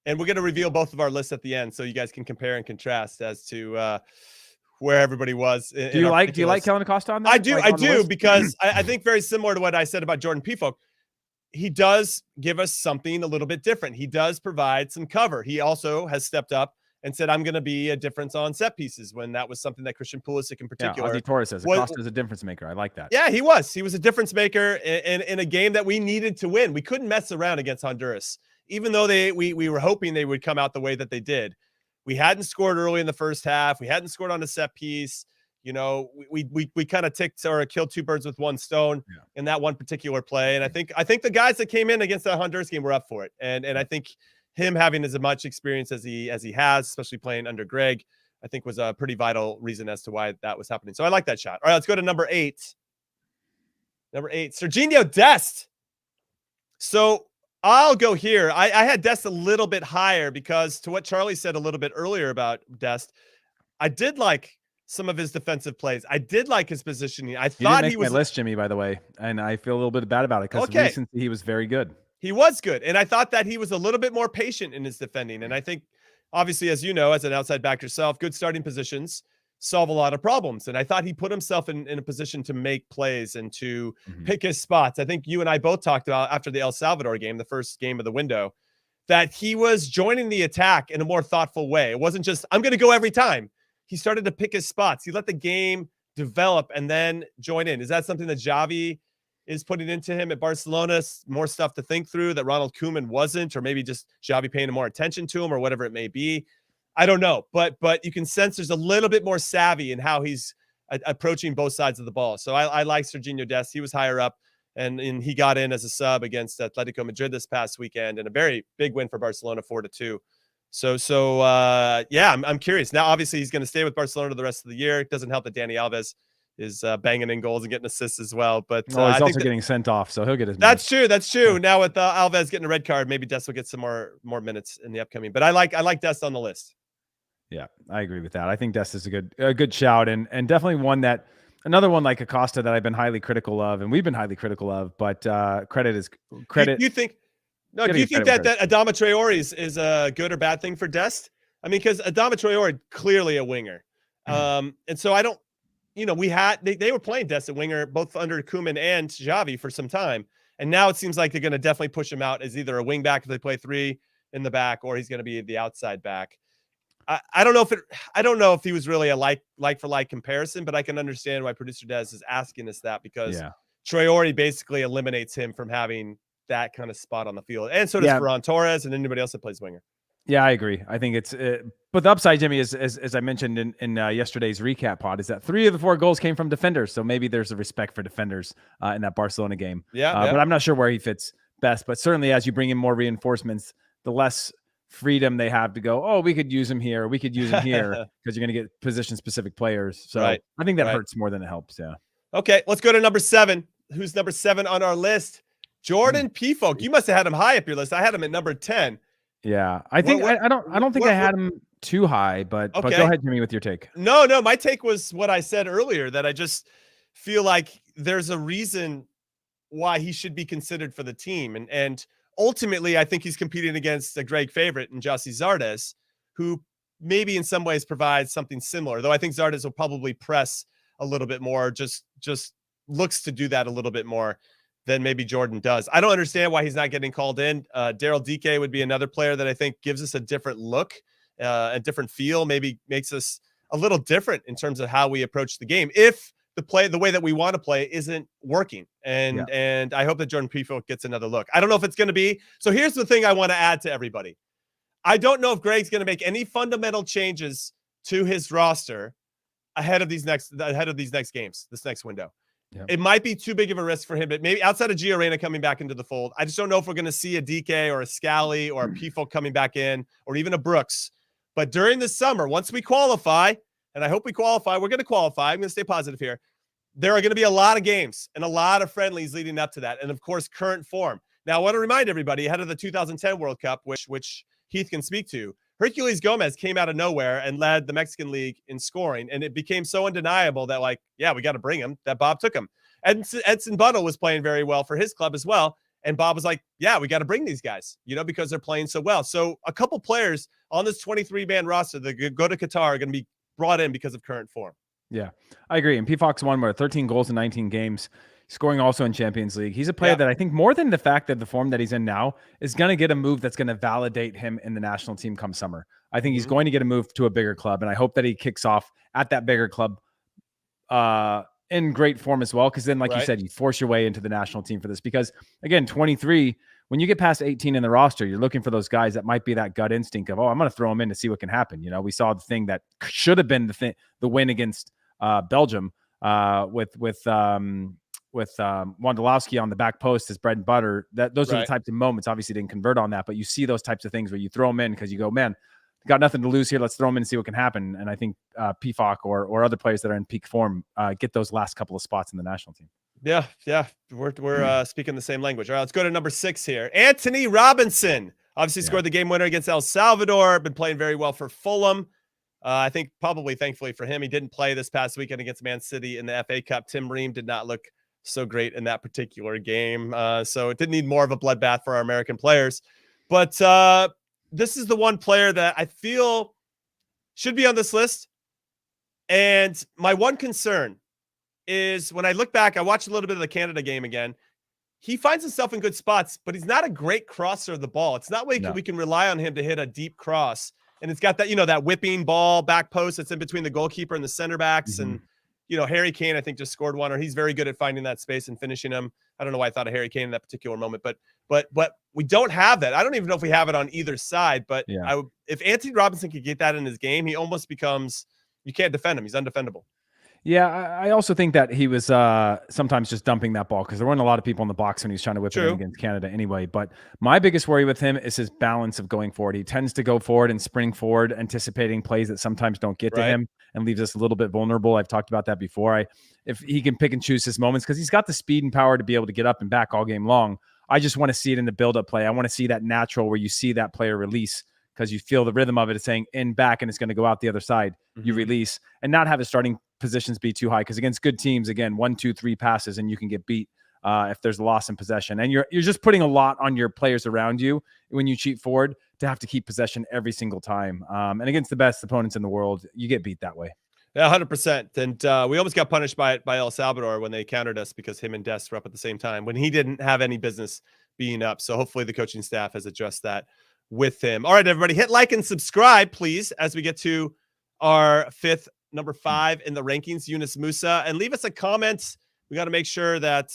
And we're going to reveal both of our lists at the end so you guys can compare and contrast as to where everybody was. Do you like Kellen Acosta on that? I do, because I think very similar to what I said about Jordan Pefok, he does give us something a little bit different. He does provide some cover. He also has stepped up and said, I'm going to be a difference on set pieces, when that was something that Christian Pulisic in particular. Yeah, Ozzy Torres says Acosta is a difference maker. I like that. Yeah, he was. He was a difference maker in a game that we needed to win. We couldn't mess around against Honduras, even though we were hoping they would come out the way that they did. We hadn't scored early in the first half. We hadn't scored on a set piece. We kind of killed 2 birds with 1 stone in that one particular play. And I think the guys that came in against that Honduras game were up for it. And I think him having as much experience as he has, especially playing under Greg, I think was a pretty vital reason as to why that was happening. So I like that shot. All right, let's go to number 8. Number 8, Serginho Dest. So I'll go here. I had Dest a little bit higher because, to what Charlie said a little bit earlier about Dest, I did like some of his defensive plays. I did like his positioning. I You thought didn't he make was my list, Jimmy, by the way, and I feel a little bit bad about it because Okay. recently he was very good. He was good. And I thought that he was a little bit more patient in his defending. And I think, obviously, as you know, as an outside back yourself, good starting positions solve a lot of problems. And I thought he put himself in a position to make plays and to pick his spots. I think you and I both talked about after the El Salvador game, the first game of the window, that he was joining the attack in a more thoughtful way. It wasn't just, I'm going to go every time. He started to pick his spots. He let the game develop and then join in. Is that something that Xavi is putting into him at Barcelona? More stuff to think through that Ronald Koeman wasn't, or maybe just Xavi paying more attention to him, or whatever it may be. I don't know, but you can sense there's a little bit more savvy in how he's approaching both sides of the ball. So I like Sergiño Dest. He was higher up, and he got in as a sub against Atletico Madrid this past weekend, and a very big win for Barcelona, 4-2. So yeah, I'm curious. Now, obviously, he's going to stay with Barcelona the rest of the year. It doesn't help that Dani Alves is banging in goals and getting assists as well. But he's also getting sent off, so he'll get his minutes. That's true. Now with Alves getting a red card, maybe Dest will get some more minutes in the upcoming. But I like Dest on the list. Yeah, I agree with that. I think Dest is a good shout, and definitely one that another one like Acosta that I've been highly critical of, and we've been highly critical of. But credit is credit. You think? No, do you think that Adama Traore is a good or bad thing for Dest? I mean, because Adama Traore clearly a winger, and so I don't. You know, they were playing Dest at winger both under Koeman and Xavi for some time, and now it seems like they're going to definitely push him out as either a wing back if they play three in the back, or he's going to be the outside back. I don't know if he was really a like for like comparison, but I can understand why producer Des is asking us that, because Traore basically eliminates him from having that kind of spot on the field, and so does Ferran Torres and anybody else that plays winger. Yeah, I agree. I think it's, but the upside, Jimmy, is as I mentioned in yesterday's recap pod, is that 3 of the 4 goals came from defenders. So maybe there's a respect for defenders in that Barcelona game. But I'm not sure where he fits best. But certainly, as you bring in more reinforcements, the less freedom they have to go, oh, we could use him here, we could use him here, because you're going to get position-specific players. So I think that hurts more than it helps. Yeah. Okay, let's go to number 7. Who's number 7 on our list? Jordan Pefok. You must have had him high up your list. I had him at number 10. Yeah, I think I don't think I had him too high, but go ahead, Jimmy, with your take. No, my take was what I said earlier, that I just feel like there's a reason why he should be considered for the team, and ultimately I think he's competing against a Greg favorite in Jossi Zardes, who maybe in some ways provides something similar. Though I think Zardes will probably press a little bit more, just looks to do that a little bit more than maybe Jordan does. I don't understand why he's not getting called in. Daryl Dike would be another player that I think gives us a different look, a different feel, maybe makes us a little different in terms of how we approach the game, if the way that we want to play isn't working. And I hope that Jordan Pefok gets another look. I don't know if it's going to be. So here's the thing I want to add to everybody. I don't know if Greg's going to make any fundamental changes to his roster ahead of these next games, this next window. Yeah. It might be too big of a risk for him, but maybe outside of Gio Reyna coming back into the fold, I just don't know if we're going to see a DK or a Scally or a Pefok coming back in, or even a Brooks. But during the summer, once we qualify, and I hope we qualify, we're going to qualify. I'm going to stay positive here. There are going to be a lot of games and a lot of friendlies leading up to that. And of course, current form. Now, I want to remind everybody ahead of the 2010 World Cup, which Heath can speak to, Herculez Gomez came out of nowhere and led the Mexican League in scoring. And it became so undeniable that, like, yeah, we got to bring him, that Bob took him. Edson Bunnell was playing very well for his club as well. And Bob was like, yeah, we got to bring these guys, because they're playing so well. So a couple players on this 23-man roster that go to Qatar are going to be brought in because of current form. Yeah, I agree. And Pefok's won 13 goals in 19 games, scoring also in Champions League. He's a player that I think, more than the fact that the form that he's in now, is going to get a move that's going to validate him in the national team come summer. I think he's going to get a move to a bigger club, and I hope that he kicks off at that bigger club in great form as well, because then, like you said, you force your way into the national team for this. Because, again, 23, when you get past 18 in the roster, you're looking for those guys that might be that gut instinct of, I'm going to throw them in to see what can happen. We saw the thing that should have been the win against Belgium with Wondolowski on the back post as bread and butter. Those are the types of moments. Obviously didn't convert on that, but you see those types of things where you throw them in because you go, man, got nothing to lose here. Let's throw them in and see what can happen. And I think Pefok or other players that are in peak form get those last couple of spots in the national team. Yeah. We're speaking the same language. All right, let's go to number 6 here. Anthony Robinson obviously scored the game winner against El Salvador. Been playing very well for Fulham. I think probably thankfully for him, he didn't play this past weekend against Man City in the FA Cup. Tim Ream did not look so great in that particular game. So it didn't need more of a bloodbath for our American players. But this is the one player that I feel should be on this list. And my one concern is when I look back, I watched a little bit of the Canada game again. He finds himself in good spots, but he's not a great crosser of the ball. It's not like we can rely on him to hit a deep cross. And it's got that, that whipping ball back post that's in between the goalkeeper and the center backs. And, Harry Kane, I think, just scored one, or he's very good at finding that space and finishing them. I don't know why I thought of Harry Kane in that particular moment, but we don't have that. I don't even know if we have it on either side, but if Anthony Robinson could get that in his game, he almost becomes, you can't defend him. He's undefendable. Yeah, I also think that he was sometimes just dumping that ball because there weren't a lot of people in the box when he was trying to whip it in against Canada anyway. But my biggest worry with him is his balance of going forward. He tends to go forward and spring forward, anticipating plays that sometimes don't get to him and leaves us a little bit vulnerable. I've talked about that before. If he can pick and choose his moments because he's got the speed and power to be able to get up and back all game long. I just want to see it in the build-up play. I want to see that natural where you see that player release because you feel the rhythm of it. It's saying in back and it's going to go out the other side. You release and not have his starting positions be too high because against good teams, again, 1, 2, 3 passes and you can get beat if there's a loss in possession. And you're just putting a lot on your players around you when you cheat forward to have to keep possession every single time. And against the best opponents in the world, you get beat that way. Yeah, 100%. And we almost got punished by El Salvador when they countered us because him and Dest were up at the same time when he didn't have any business being up. So hopefully the coaching staff has addressed that with him. All right, everybody, hit like and subscribe, please, as we get to our number 5 in the rankings, Yunus Musa, and leave us a comment. We got to make sure that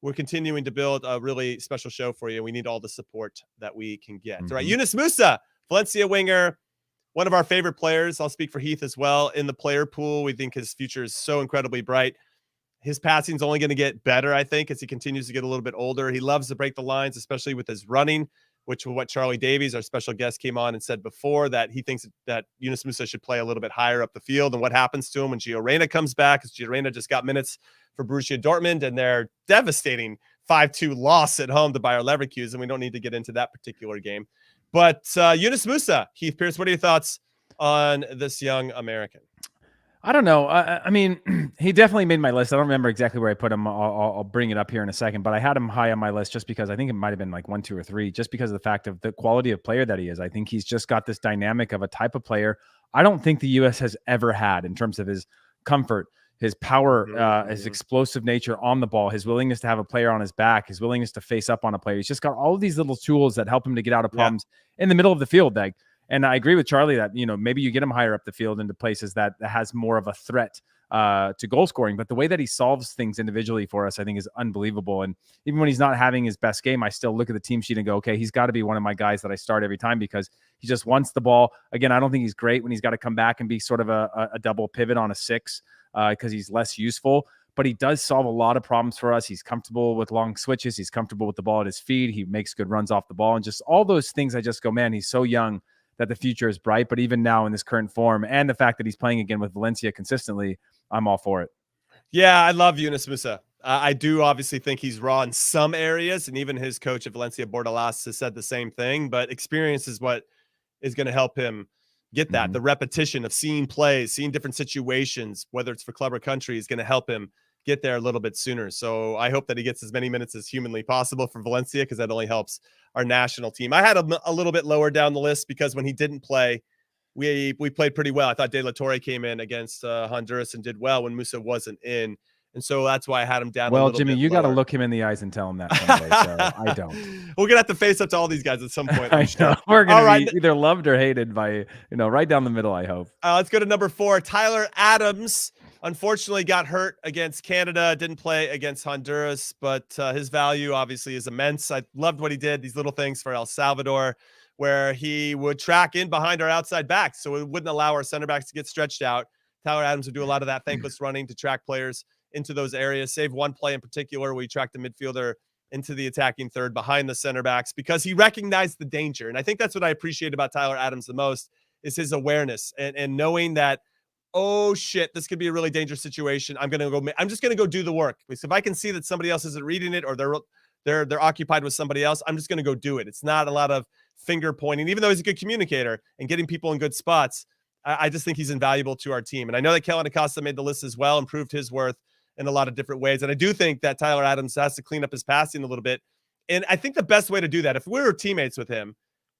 we're continuing to build a really special show for you. We need all the support that we can get. All right, Yunus Musa, Valencia winger, one of our favorite players. I'll speak for Heath as well. In the player pool, we think his future is so incredibly bright. His passing is only going to get better, I think, as he continues to get a little bit older. He loves to break the lines, especially with his running, which was what Charlie Davies, our special guest, came on and said before, that he thinks that Yunus Musa should play a little bit higher up the field. And what happens to him when Gio Reyna comes back, because Gio Reyna just got minutes for Borussia Dortmund and their devastating 5-2 loss at home to Bayer Leverkusen. We don't need to get into that particular game. But Yunus Musa, Heath Pearce, what are your thoughts on this young American? I don't know. I mean, he definitely made my list. I don't remember exactly where I put him. I'll bring it up here in a second, but I had him high on my list just because I think it might have been like 1, 2, or 3, just because of the fact of the quality of player that he is. I think he's just got this dynamic of a type of player I don't think the U.S. has ever had in terms of his comfort, his power, his explosive nature on the ball, his willingness to have a player on his back, his willingness to face up on a player. He's just got all of these little tools that help him to get out of problems in the middle of the field. And I agree with Charlie that, maybe you get him higher up the field into places that has more of a threat to goal scoring. But the way that he solves things individually for us, I think, is unbelievable. And even when he's not having his best game, I still look at the team sheet and go, okay, he's got to be one of my guys that I start every time because he just wants the ball. Again, I don't think he's great when he's got to come back and be sort of a double pivot on a 6 because he's less useful. But he does solve a lot of problems for us. He's comfortable with long switches. He's comfortable with the ball at his feet. He makes good runs off the ball. And just all those things, I just go, man, he's so young that the future is bright. But even now in this current form and the fact that he's playing again with Valencia consistently, I'm all for it. Yeah, I love Yunus Musa. I do obviously think he's raw in some areas, and even his coach at Valencia, Bordalas, has said the same thing, but experience is what is going to help him get that. The repetition of seeing plays, seeing different situations, whether it's for club or country, is going to help him get there a little bit sooner. So I hope that he gets as many minutes as humanly possible for Valencia because that only helps our national team. I had him a little bit lower down the list because when he didn't play, we played pretty well. I thought De La Torre came in against Honduras and did well when Musa wasn't in. And so that's why I had him down a little bit. Well, Jimmy, you got to look him in the eyes and tell him that someday. So I don't. We're going to have to face up to all these guys at some point. I know. We're going to be either loved or hated by, right down the middle, I hope. Let's go to number 4. Tyler Adams, unfortunately, got hurt against Canada, didn't play against Honduras, but his value obviously is immense. I loved what he did, these little things for El Salvador, where he would track in behind our outside backs, so it wouldn't allow our center backs to get stretched out. Tyler Adams would do a lot of that thankless running to track players into those areas. Save one play in particular where he tracked the midfielder into the attacking third behind the center backs because he recognized the danger. And I think that's what I appreciate about Tyler Adams the most is his awareness and knowing that, oh shit, this could be a really dangerous situation. I'm just going to go do the work. Because if I can see that somebody else isn't reading it or they're occupied with somebody else, I'm just going to go do it. It's not a lot of finger pointing, even though he's a good communicator and getting people in good spots. I just think he's invaluable to our team. And I know that Kellen Acosta made the list as well and proved his worth in a lot of different ways. And I do think that Tyler Adams has to clean up his passing a little bit. And I think the best way to do that, if we were teammates with him,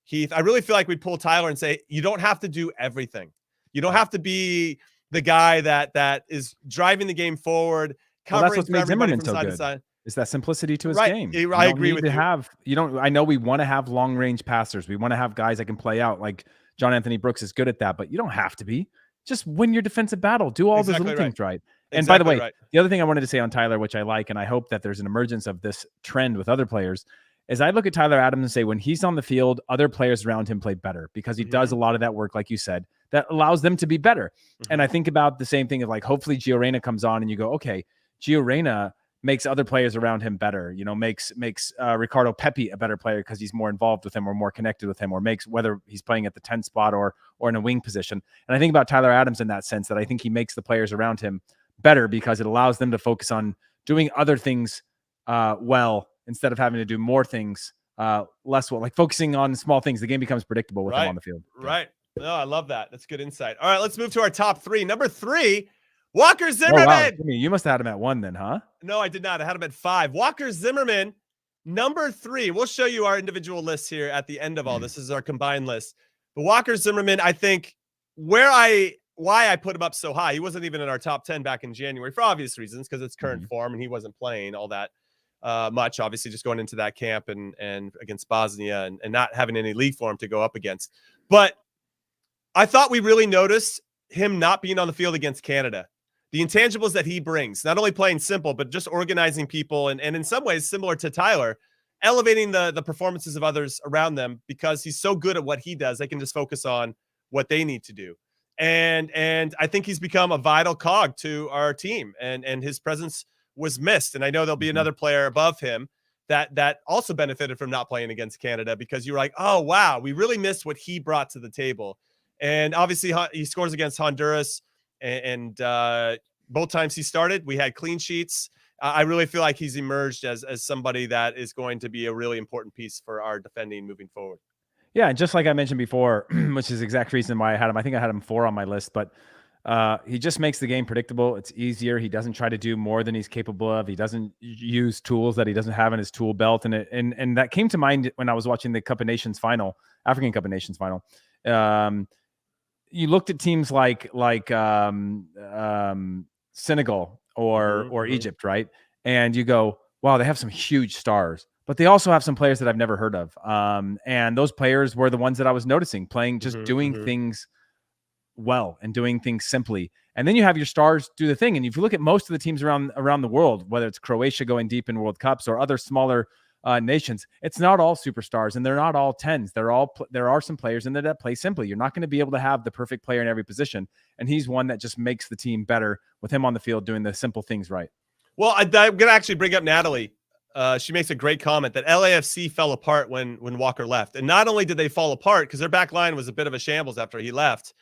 Heath, I really feel like we'd pull Tyler and say, you don't have to do everything. You don't have to be the guy that is driving the game forward, covering that's what made Zimmerman so good. Is that simplicity to his game. I agree with you. I know we want to have long range passers. We want to have guys that can play out. Like John Anthony Brooks is good at that, but you don't have to be. Just win your defensive battle. Do all those little things right. And by the way, the other thing I wanted to say on Tyler, which I like, and I hope that there's an emergence of this trend with other players, is I look at Tyler Adams and say, when he's on the field, other players around him play better because he does a lot of that work, like you said, that allows them to be better. And I think about the same thing of like, hopefully Gio Reyna comes on and you go, okay, Gio Reyna makes other players around him better, makes Ricardo Pepi a better player because he's more involved with him or more connected with him, or makes, whether he's playing at the 10 spot or in a wing position. And I think about Tyler Adams in that sense, that I think he makes the players around him better because it allows them to focus on doing other things well, instead of having to do more things less well, like focusing on small things. The game becomes predictable with him on the field. Right. No, I love that. That's good insight. All right, let's move to our top 3. Number 3, Walker Zimmerman. Oh, wow. You must have had him at 1 then, huh? No, I did not. I had him at 5. Walker Zimmerman, number 3. We'll show you our individual lists here at the end of all this. This is our combined list. But Walker Zimmerman, I think why I put him up so high, he wasn't even in our top 10 back in January for obvious reasons, because it's current form and he wasn't playing all that much, obviously, just going into that camp and against Bosnia and not having any league form to go up against. But I thought we really noticed him not being on the field against Canada. The intangibles that he brings, not only playing simple, but just organizing people and in some ways similar to Tyler, elevating the performances of others around them because he's so good at what he does. They can just focus on what they need to do. And I think he's become a vital cog to our team, and his presence was missed. And I know there'll be another player above him that also benefited from not playing against Canada, because you're like, oh, wow, we really missed what he brought to the table. And obviously he scores against Honduras, and both times he started, we had clean sheets. I really feel like he's emerged as somebody that is going to be a really important piece for our defending moving forward. Yeah, and just like I mentioned before, which is the exact reason why I had him. I think I had him 4 on my list, but he just makes the game predictable. It's easier. He doesn't try to do more than he's capable of. He doesn't use tools that he doesn't have in his tool belt. And that came to mind when I was watching the Cup of Nations final, African Cup of Nations final. You looked at teams like Senegal or Egypt, right? And you go, wow, they have some huge stars, but they also have some players that I've never heard of. And those players were the ones that I was noticing playing, just doing things well and doing things simply. And then you have your stars do the thing. And if you look at most of the teams around the world, whether it's Croatia going deep in World Cups or other smaller nations, it's not all superstars and they're not all 10s. There are some players in there that play simply. You're not going to be able to have the perfect player in every position. And he's one that just makes the team better with him on the field doing the simple things right. Well, I'm going to actually bring up Natalie. She makes a great comment that LAFC fell apart when Walker left. And not only did they fall apart because their back line was a bit of a shambles after he left,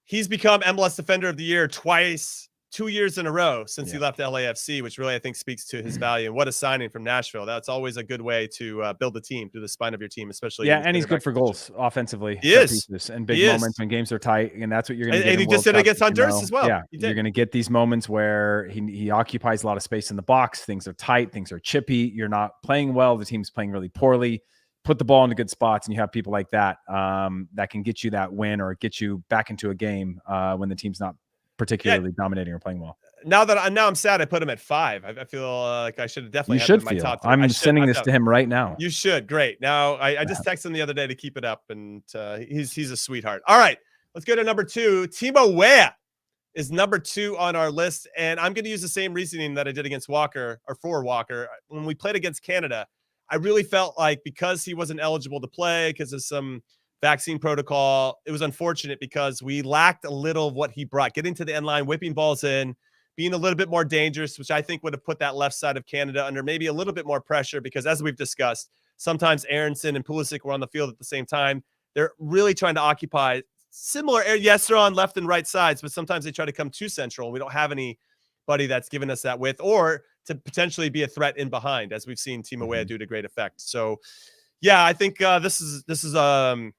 he's become MLS Defender of the Year twice, 2 years in a row since he left LAFC, which really I think speaks to his value. And what a signing from Nashville. That's always a good way to build a team, through the spine of your team, especially. Yeah, and he's good for goals offensively. He is. And big moments when games are tight, and that's what you're going to get. And he just did it against Honduras as well. Yeah, you're going to get these moments where he occupies a lot of space in the box. Things are tight. Things are chippy. You're not playing well. The team's playing really poorly. Put the ball into good spots, and you have people like that that can get you that win or get you back into a game when the team's not particularly dominating or playing well. Now I'm sad I put him at 5. I feel like I should have definitely had him in my top 3. I'm sending this to him right now. You should. Great. Now I just texted him the other day to keep it up, and he's a sweetheart. All right, let's go to number 2. Timo Weah is number 2 on our list, and I'm going to use the same reasoning that I did against Walker, or for Walker, when we played against Canada. I really felt like because he wasn't eligible to play because of some vaccine protocol, it was unfortunate because we lacked a little of what he brought, getting to the end line, whipping balls in, being a little bit more dangerous, which I think would have put that left side of Canada under maybe a little bit more pressure, because as we've discussed, sometimes Aronson and Pulisic were on the field at the same time. They're really trying to occupy similar areas. Yes, they're on left and right sides, but sometimes they try to come too central. We don't have anybody that's given us that width or to potentially be a threat in behind, as we've seen Timo Weah do to great effect. So, yeah, I think this is a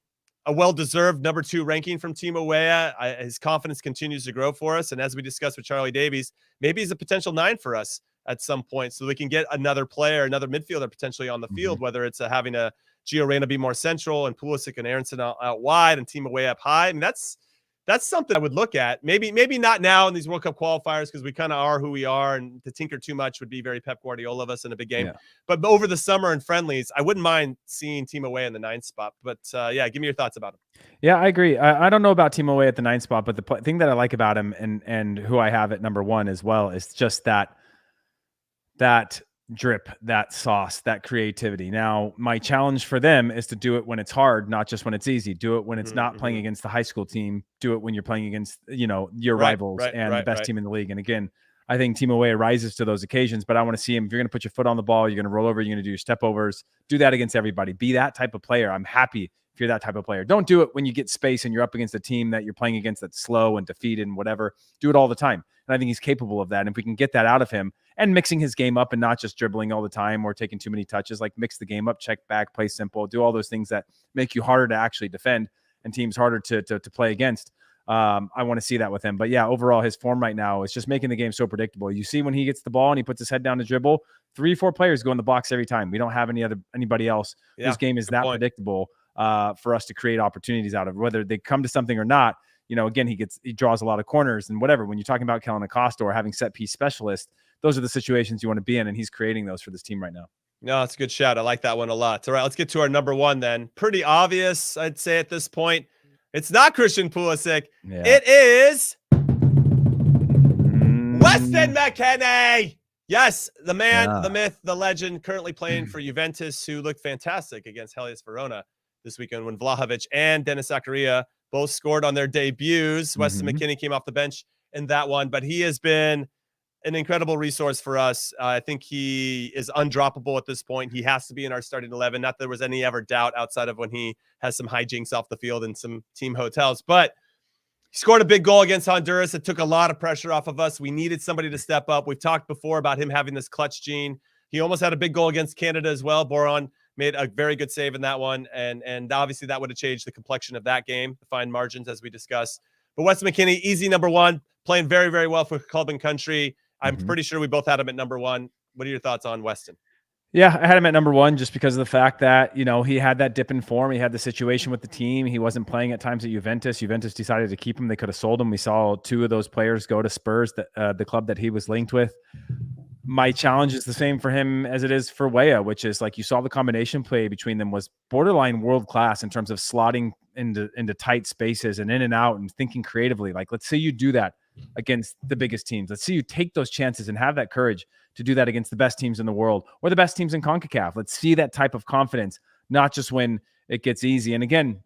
a well-deserved number 2 ranking from Timo Weah. His confidence continues to grow for us. And as we discussed with Charlie Davies, maybe he's a potential 9 for us at some point. So we can get another player, another midfielder potentially on the field, whether it's having a Gio Reyna be more central and Pulisic and Aronson out wide and Timo Weah up high. And that's something I would look at. Maybe not now in these World Cup qualifiers because we kind of are who we are, and to tinker too much would be very Pep Guardiola of us in a big game. Yeah. But over the summer and friendlies, I wouldn't mind seeing Timo Weah in the 9th spot. But yeah, give me your thoughts about him. Yeah, I agree. I don't know about Timo Weah at the 9th spot, but the thing that I like about him and who I have at number 1 as well is just that drip, that sauce, that creativity. Now, my challenge for them is to do it when it's hard, not just when it's easy. Do it when it's not playing against the high school team. Do it when you're playing against, your rivals and the best team in the league. And again, I think Timo Weah rises to those occasions, but I want to see him. If you're going to put your foot on the ball, you're going to roll over, you're going to do your step overs, do that against everybody. Be that type of player. I'm happy if you're that type of player. Don't do it when you get space and you're up against a team that you're playing against that's slow and defeated and whatever. Do it all the time. And I think he's capable of that. And if we can get that out of him and mixing his game up and not just dribbling all the time or taking too many touches, like mix the game up, check back, play simple, do all those things that make you harder to actually defend and teams harder to play against. I want to see that with him. But yeah, overall, his form right now is just making the game so predictable. You see when he gets the ball and he puts his head down to dribble, 3-4 players go in the box every time. We don't have anybody else whose game is that predictable for us to create opportunities out of, whether they come to something or not. Again, he draws a lot of corners and whatever. When you're talking about Kellen Acosta or having set piece specialists, those are the situations you want to be in, and he's creating those for this team right now. No, it's a good shout. I like that one a lot. All right, let's get to our number 1 then. Pretty obvious, I'd say at this point. It's not Christian Pulisic. Yeah. It is Weston McKennie. Yes, the man, the myth, the legend, currently playing for Juventus, who looked fantastic against Hellas Verona this weekend when Vlahovic and Dennis Zakaria both scored on their debuts. Weston McKennie came off the bench in that one, but he has been an incredible resource for us. I think he is undroppable at this point. He has to be in our starting 11. Not that there was any ever doubt outside of when he has some hijinks off the field in some team hotels, but he scored a big goal against Honduras. It took a lot of pressure off of us. We needed somebody to step up. We've talked before about him having this clutch gene. He almost had a big goal against Canada as well. Boron made a very good save in that one. And obviously that would have changed the complexion of that game, the fine margins as we discussed. But Weston McKennie, easy number 1, playing very, very well for club and country. I'm pretty sure we both had him at number 1. What are your thoughts on Weston? Yeah, I had him at number 1 just because of the fact that, he had that dip in form. He had the situation with the team. He wasn't playing at times at Juventus. Juventus decided to keep him. They could have sold him. We saw 2 of those players go to Spurs, the club that he was linked with. My challenge is the same for him as it is for Weah, which is like you saw the combination play between them was borderline world-class in terms of slotting into tight spaces and in and out and thinking creatively. Like, let's say you do that against the biggest teams. Let's see you take those chances and have that courage to do that against the best teams in the world or the best teams in CONCACAF. Let's see that type of confidence, not just when it gets easy. And again,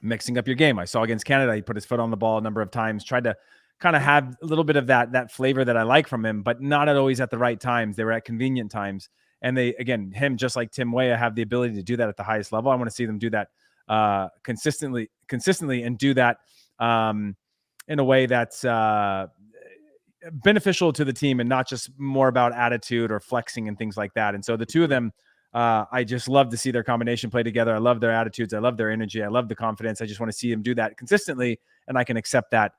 mixing up your game. I saw against Canada, he put his foot on the ball a number of times, tried to kind of have a little bit of that flavor that I like from him, but not always at the right times. They were at convenient times. And him, just like Tim Weah, have the ability to do that at the highest level. I want to see them do that consistently and do that in a way that's beneficial to the team and not just more about attitude or flexing and things like that. And so the 2 of them, I just love to see their combination play together. I love their attitudes. I love their energy. I love the confidence. I just want to see them do that consistently, and I can accept that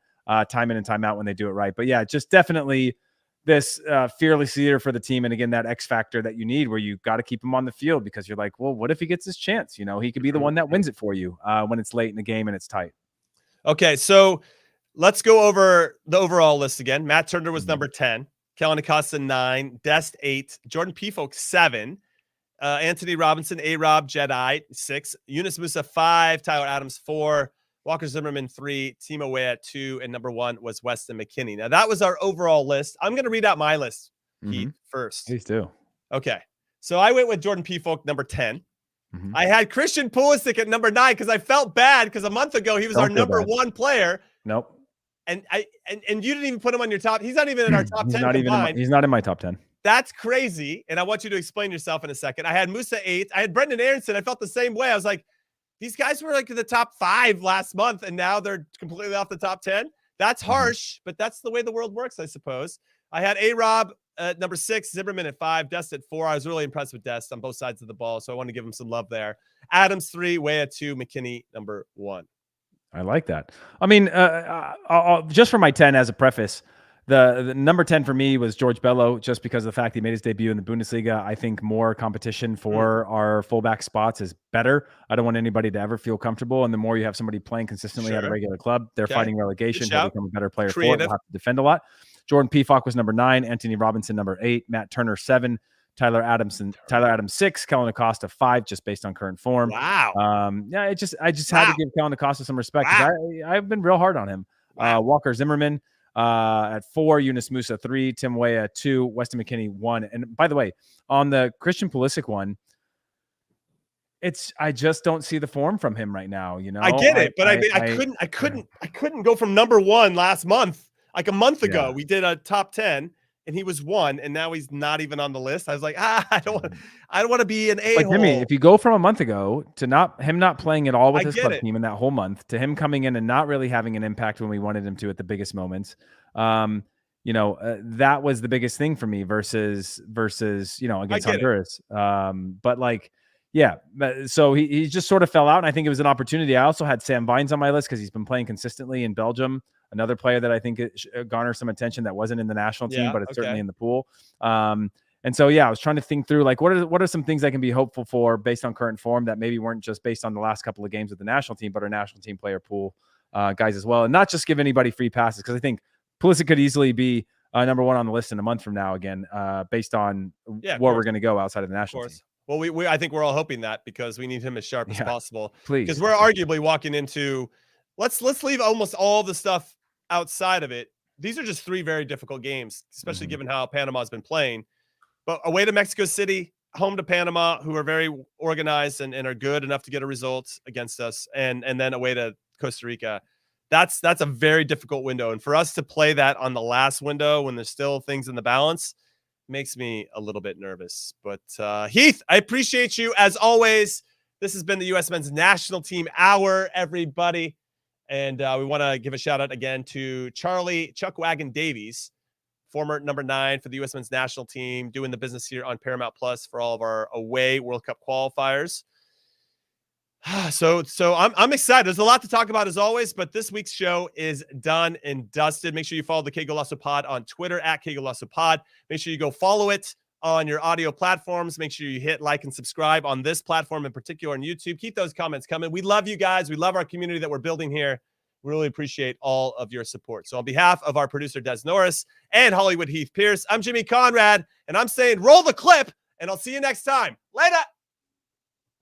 time in and time out when they do it right. But yeah, just definitely this fearless leader for the team. And again, that X factor that you need where you got to keep him on the field because you're like, well, what if he gets his chance? He could be the one that wins it for you when it's late in the game and it's tight. Okay, so let's go over the overall list again. Matt Turner was number 10. Kellen Acosta 9. Dest 8. Jordan Pefok 7. Anthony Robinson, A-Rob, Jedi 6. Yunus Musa 5. Tyler Adams 4. Walker Zimmerman 3. Timo Weah 2. And number 1 was Weston McKennie. Now that was our overall list. I'm going to read out my list, Heath, first. Please do. Okay. So I went with Jordan Pefok, number 10. I had Christian Pulisic at number 9 because I felt bad because a month ago he was our number 1 player. Nope. And you didn't even put him on your top. He's not even in our top 10. He's not in my top 10. That's crazy. And I want you to explain yourself in a second. I had Musa 8. I had Brendan Aronson. I felt the same way. I was like, these guys were like in the top 5 last month, and now they're completely off the top 10. That's harsh, but that's the way the world works, I suppose. I had A-Rob at number 6, Zimmerman at 5, Dest at 4. I was really impressed with Dest on both sides of the ball, so I want to give him some love there. Adams 3, Way at 2, McKinney number 1. I like that. I mean, just for my 10 as a preface, the number 10 for me was George Bello, just because of the fact he made his debut in the Bundesliga. I think more competition for our fullback spots is better. I don't want anybody to ever feel comfortable. And the more you have somebody playing consistently at a regular club, they're fighting relegation. He'll become a better player for it. He'll have to defend a lot. Jordan Pefok was number 9, Anthony Robinson number 8, Matt Turner 7, Tyler Adams 6, Kellen Acosta 5, just based on current form. Wow. Yeah, I just had to give Kellen Acosta some respect. I've been real hard on him. Walker Zimmerman at 4, Yunus Musa 3, Tim Weah 2, Weston McKennie 1. And by the way, on the Christian Pulisic one, I just don't see the form from him right now. You know, I get it, but I couldn't go from number 1 last month. Like a month ago, we did a top 10 and he was 1, and now he's not even on the list. I was like, I don't want to be an a-hole. Like, Jimmy, if you go from a month ago to him not playing at all with his club team in that whole month, to him coming in and not really having an impact when we wanted him to at the biggest moments, that was the biggest thing for me versus against Honduras. But like, yeah, so he just sort of fell out, and I think it was an opportunity. I also had Sam Vines on my list because he's been playing consistently in Belgium. Another player that I think garners some attention that wasn't in the national team, but it's certainly in the pool. And so, I was trying to think through, like, what are some things I can be hopeful for based on current form that maybe weren't just based on the last couple of games with the national team, but our national team player pool guys as well, and not just give anybody free passes, because I think Pulisic could easily be number 1 on the list in a month from now again, based on where we're going to go outside of the national team. Well, I think we're all hoping that, because we need him as sharp as possible. Please, because we're arguably walking into let's leave almost all the stuff outside of it. These are just 3 very difficult games, especially given how Panama's been playing. But away to Mexico City, home to Panama, who are very organized and are good enough to get a result against us, and then away to Costa Rica. That's a very difficult window. And for us to play that on the last window when there's still things in the balance makes me a little bit nervous. But Heath, I appreciate you as always. This has been the U.S. Men's National Team Hour, everybody. And we want to give a shout out again to Charlie Chuckwagon Davies, former number 9 for the U.S. Men's National Team, doing the business here on Paramount Plus for all of our away World Cup qualifiers. So I'm excited. There's a lot to talk about as always, but this week's show is done and dusted. Make sure you follow the Qué Golazo Pod on Twitter at Qué Golazo Pod. Make sure you go follow it on your audio platforms. Make sure you hit like and subscribe on this platform in particular on YouTube. Keep those comments coming. We love you guys. We love our community that we're building here. We really appreciate all of your support. So on behalf of our producer, Des Norris, and Hollywood Heath Pearce, I'm Jimmy Conrad, and I'm saying roll the clip, and I'll see you next time. Later.